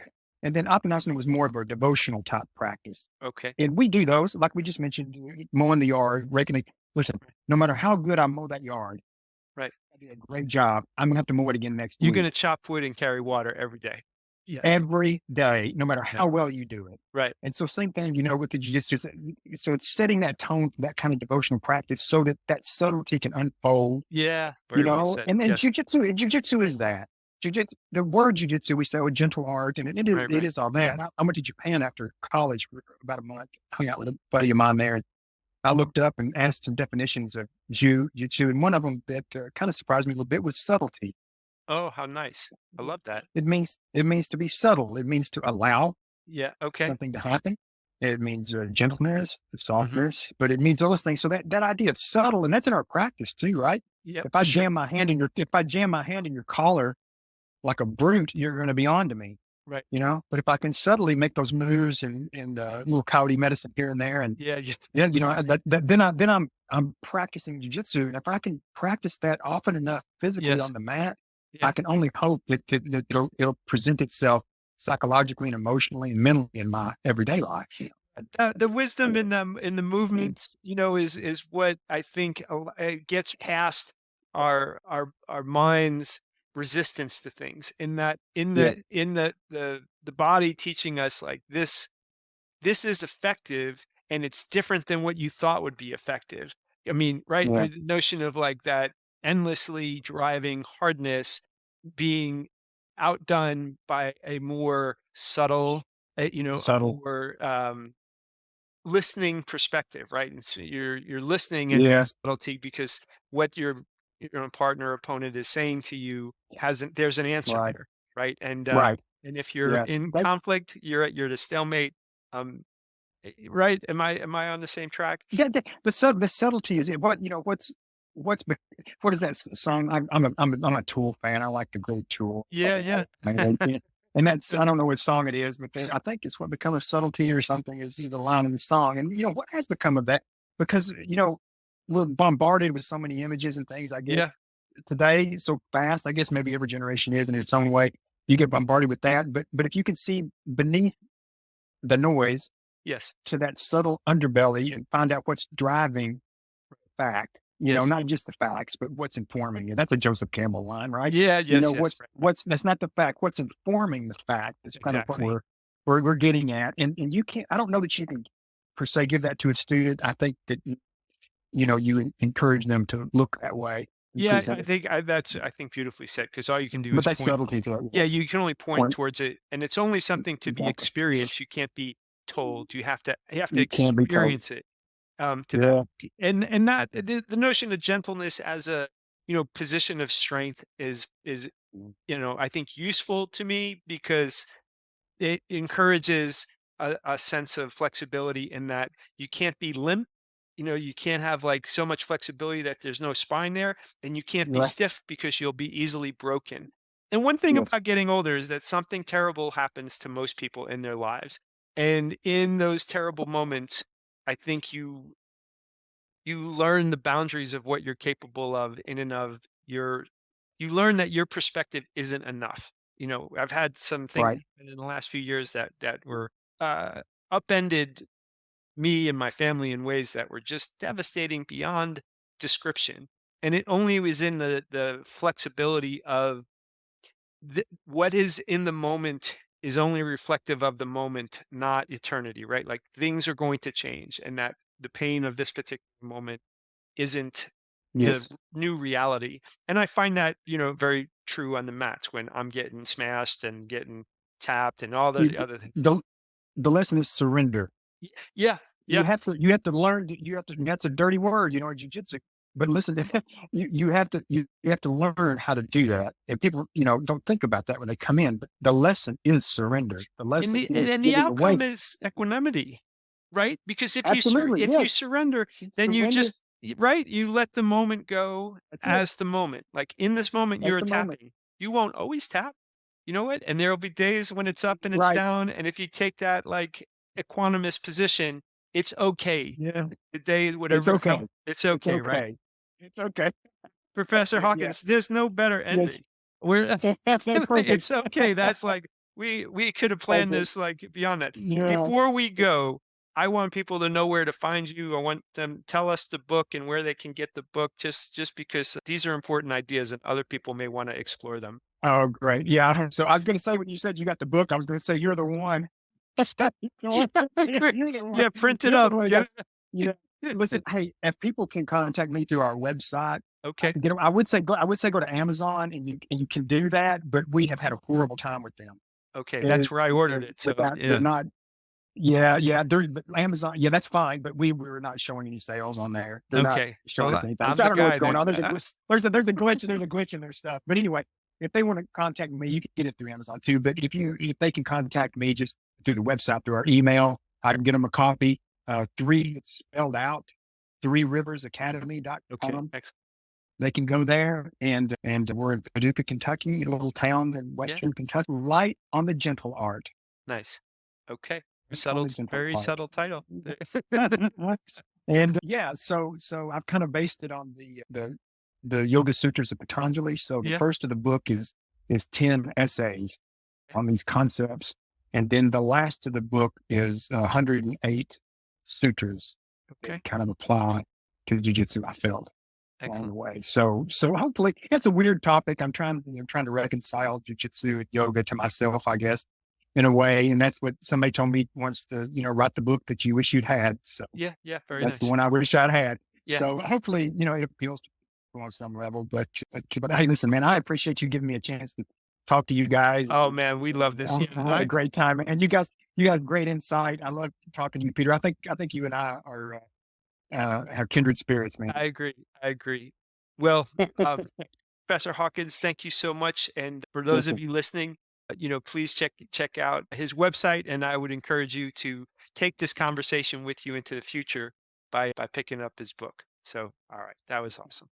Speaker 2: And then athanasana was more of a devotional type practice.
Speaker 1: Okay.
Speaker 2: And we do those, like we just mentioned, mowing the yard, raking. Listen, no matter how good I mow that yard,
Speaker 1: Right.
Speaker 2: I did a great job. I'm gonna have to mow it again next
Speaker 1: You're
Speaker 2: week.
Speaker 1: going to chop wood and carry water every day. Yes.
Speaker 2: Every day, no matter
Speaker 1: Yeah.
Speaker 2: how well you do it.
Speaker 1: Right.
Speaker 2: And so same thing, with the jiu-jitsu. So it's setting that tone for that kind of devotional practice so that subtlety can unfold,
Speaker 1: Yeah. Very well said.
Speaker 2: and then
Speaker 1: Yes.
Speaker 2: jujitsu is that. Jiu-jitsu, the word jiu-jitsu, we say, gentle art, and it
Speaker 1: Right.
Speaker 2: it
Speaker 1: Right.
Speaker 2: is all that. I went to Japan after college for about a month, hung out with a buddy of mine there. And I looked up and asked some definitions of jiu-jitsu, and one of them that kind of surprised me a little bit was subtlety.
Speaker 1: Oh, how nice. I love that.
Speaker 2: It means to be subtle. It means to allow
Speaker 1: Yeah. Okay.
Speaker 2: something to happen. It means gentleness,
Speaker 1: Mm-hmm.
Speaker 2: softness, but it means those things. So that idea of subtle, and that's in our practice too, right?
Speaker 1: Yep.
Speaker 2: If I
Speaker 1: Sure.
Speaker 2: jam my hand in your collar like a brute, you're going to be on to me,
Speaker 1: Right.
Speaker 2: But if I can subtly make those moves and little coyote medicine here and there, and
Speaker 1: Yeah. Yeah.
Speaker 2: then I'm practicing jujitsu, and if I can practice that often enough physically
Speaker 1: Yes.
Speaker 2: on the mat,
Speaker 1: Yeah.
Speaker 2: I can only hope that it'll present itself psychologically and emotionally and mentally in my everyday life.
Speaker 1: The wisdom in the movements, is what I think gets past our minds' resistance to things. In that,
Speaker 2: Yeah,
Speaker 1: the body teaching us like this is effective, and it's different than what you thought would be effective. I mean, right?
Speaker 2: yeah,
Speaker 1: The notion of like that endlessly driving hardness being outdone by a more subtle, a
Speaker 2: subtle.
Speaker 1: more listening perspective, right? And so you're listening in
Speaker 2: Yeah,
Speaker 1: subtlety because what your partner opponent is saying to you hasn't there's an answer
Speaker 2: right,
Speaker 1: there, right?
Speaker 2: right.
Speaker 1: And if you're
Speaker 2: Yeah,
Speaker 1: in
Speaker 2: that,
Speaker 1: conflict, you're at a stalemate. Right? Am I on the same track?
Speaker 2: yeah. The subtlety is it. What's what is that song? I'm a Tool fan. I like the great Tool.
Speaker 1: Yeah, yeah.
Speaker 2: And that's I don't know what song it is, but I think it's what become a subtlety or something is the line in the song. And what has become of that? Because we're bombarded with so many images and things. I get
Speaker 1: Yeah.
Speaker 2: today so fast. I guess maybe every generation is in its own way. You get bombarded with that, but if you can see beneath the noise
Speaker 1: Yes.
Speaker 2: to that subtle underbelly and find out what's driving fact,
Speaker 1: Yes.
Speaker 2: not just the facts, but what's informing it. That's a Joseph Campbell line, right?
Speaker 1: Yeah, yes, yes, right.
Speaker 2: What's that's not the fact, what's informing the fact is kind of what
Speaker 1: Exactly.
Speaker 2: we're getting at. And you can't I don't know that you can per se give that to a student. I think that you encourage them to look that way and
Speaker 1: Yeah,
Speaker 2: present
Speaker 1: I
Speaker 2: it.
Speaker 1: think I think beautifully said, because all you can do
Speaker 2: But
Speaker 1: is
Speaker 2: that's
Speaker 1: point.
Speaker 2: subtlety to it. Yeah.
Speaker 1: Yeah, you can only point
Speaker 2: Point
Speaker 1: towards it, and it's only something to be
Speaker 2: exactly.
Speaker 1: experienced. You can't be told. You have to
Speaker 2: You can't be told.
Speaker 1: experience it, to that.
Speaker 2: Yeah.
Speaker 1: And that the notion of gentleness as a, position of strength is, I think useful to me because it encourages a sense of flexibility in that you can't be limp. You can't have like so much flexibility that there's no spine there, and you can't be
Speaker 2: Right.
Speaker 1: stiff because you'll be easily broken. And one thing
Speaker 2: Yes.
Speaker 1: about getting older is that something terrible happens to most people in their lives. And in those terrible moments, I think you learn the boundaries of what you're capable of in and of your you learn that your perspective isn't enough. I've had some things
Speaker 2: Right.
Speaker 1: happen in the last few years that were upended me and my family in ways that were just devastating beyond description. And it only was in the flexibility of what is in the moment is only reflective of the moment, not eternity, right? Like things are going to change, and that the pain of this particular moment isn't the
Speaker 2: Yes.
Speaker 1: new reality. And I find that, very true on the mats when I'm getting smashed and getting tapped and all the
Speaker 2: You,
Speaker 1: other things.
Speaker 2: the the lesson is surrender.
Speaker 1: Yeah.
Speaker 2: You
Speaker 1: Yeah.
Speaker 2: have to learn that's a dirty word, in jiu-jitsu. But listen, you have to learn how to do that. And people, don't think about that when they come in, but the lesson is surrender. The
Speaker 1: And
Speaker 2: lesson
Speaker 1: the and
Speaker 2: is
Speaker 1: and the
Speaker 2: giving away.
Speaker 1: outcome is equanimity, right? Because
Speaker 2: Absolutely,
Speaker 1: if you
Speaker 2: yes.
Speaker 1: surrender, then you
Speaker 2: Surrender.
Speaker 1: just right, you let the moment go
Speaker 2: That's it.
Speaker 1: as the moment. Like in this moment,
Speaker 2: That's
Speaker 1: you're
Speaker 2: the moment.
Speaker 1: tapping. You won't always tap. You know what? And there'll be days when it's up and it's
Speaker 2: Right.
Speaker 1: down. And if you take that like equanimous position, it's okay.
Speaker 2: Yeah.
Speaker 1: The day,
Speaker 2: It's
Speaker 1: whatever it felt,
Speaker 2: okay.
Speaker 1: it's
Speaker 2: It's
Speaker 1: okay, right?
Speaker 2: okay. It's okay.
Speaker 1: Professor
Speaker 2: Yeah.
Speaker 1: Hawkins, there's no better
Speaker 2: Yes.
Speaker 1: ending. We're
Speaker 2: That's perfect.
Speaker 1: it's okay. That's like we could have planned
Speaker 2: Okay.
Speaker 1: this like beyond that.
Speaker 2: Yeah.
Speaker 1: Before we go, I want people to know where to find you. I want them tell us the book and where they can get the book just because these are important ideas and other people may want to explore them.
Speaker 2: Oh, great. Yeah. So I was going to say when you said you got the book, I was going to say you're the one. That's that.
Speaker 1: Yeah, great.
Speaker 2: You're the one.
Speaker 1: Yeah, print it
Speaker 2: You're the
Speaker 1: up.
Speaker 2: one.
Speaker 1: Get
Speaker 2: You know, listen.
Speaker 1: it.
Speaker 2: Hey, if people can contact me through our website,
Speaker 1: Okay.
Speaker 2: I would say go to Amazon and you can do that. But we have had a horrible time with them.
Speaker 1: Okay,
Speaker 2: And
Speaker 1: that's where I ordered it. So
Speaker 2: they're
Speaker 1: yeah.
Speaker 2: not. Yeah, yeah. Amazon. Yeah, that's fine. But we were not showing any sales on there. They're not
Speaker 1: Okay.
Speaker 2: showing
Speaker 1: Well,
Speaker 2: us anything.
Speaker 1: I'm
Speaker 2: So I
Speaker 1: the
Speaker 2: don't know what's
Speaker 1: guy
Speaker 2: going
Speaker 1: then.
Speaker 2: on. There's a glitch. There's a glitch in their stuff. But anyway, if they want to contact me, you can get it through Amazon too. But if they can contact me just through the website, through our email, I can get them a copy. It's spelled out, 3riversacademy.com.
Speaker 1: Okay. Excellent.
Speaker 2: they can go there. And we're in Paducah, Kentucky, a little town in
Speaker 1: Yeah.
Speaker 2: Western Kentucky, right on the gentle art.
Speaker 1: Nice. Okay.
Speaker 2: Right on the
Speaker 1: Settled.
Speaker 2: gentle
Speaker 1: Very
Speaker 2: art.
Speaker 1: subtle title.
Speaker 2: And yeah, so I've kind of based it on the Yoga Sutras of Patanjali. So the
Speaker 1: Yeah.
Speaker 2: first of the book is 10 essays on these concepts. And then the last of the book is 108 sutras
Speaker 1: Okay.
Speaker 2: that kind of apply to jiu-jitsu, I felt, along the
Speaker 1: Excellent.
Speaker 2: way. So hopefully it's a weird topic. I'm trying to reconcile jiu-jitsu and yoga to myself, I guess, in a way. And that's what somebody told me once, to, write the book that you wish you'd had. So
Speaker 1: Yeah. Yeah. Very
Speaker 2: that's the
Speaker 1: nice.
Speaker 2: one I wish I'd had.
Speaker 1: Yeah.
Speaker 2: So hopefully, it appeals to people on some level. But hey, listen, man, I appreciate you giving me a chance to talk to you guys.
Speaker 1: Oh man, we love this. Yeah.
Speaker 2: I had a great time, and you got great insight. I love talking to you, Peter. I think you and I are have kindred spirits, man.
Speaker 1: I agree. I agree. Well, Professor Hawkins, thank you so much. And for those of
Speaker 2: Listen,
Speaker 1: you listening, please check out his website. And I would encourage you to take this conversation with you into the future by picking up his book. So, all right, that was awesome.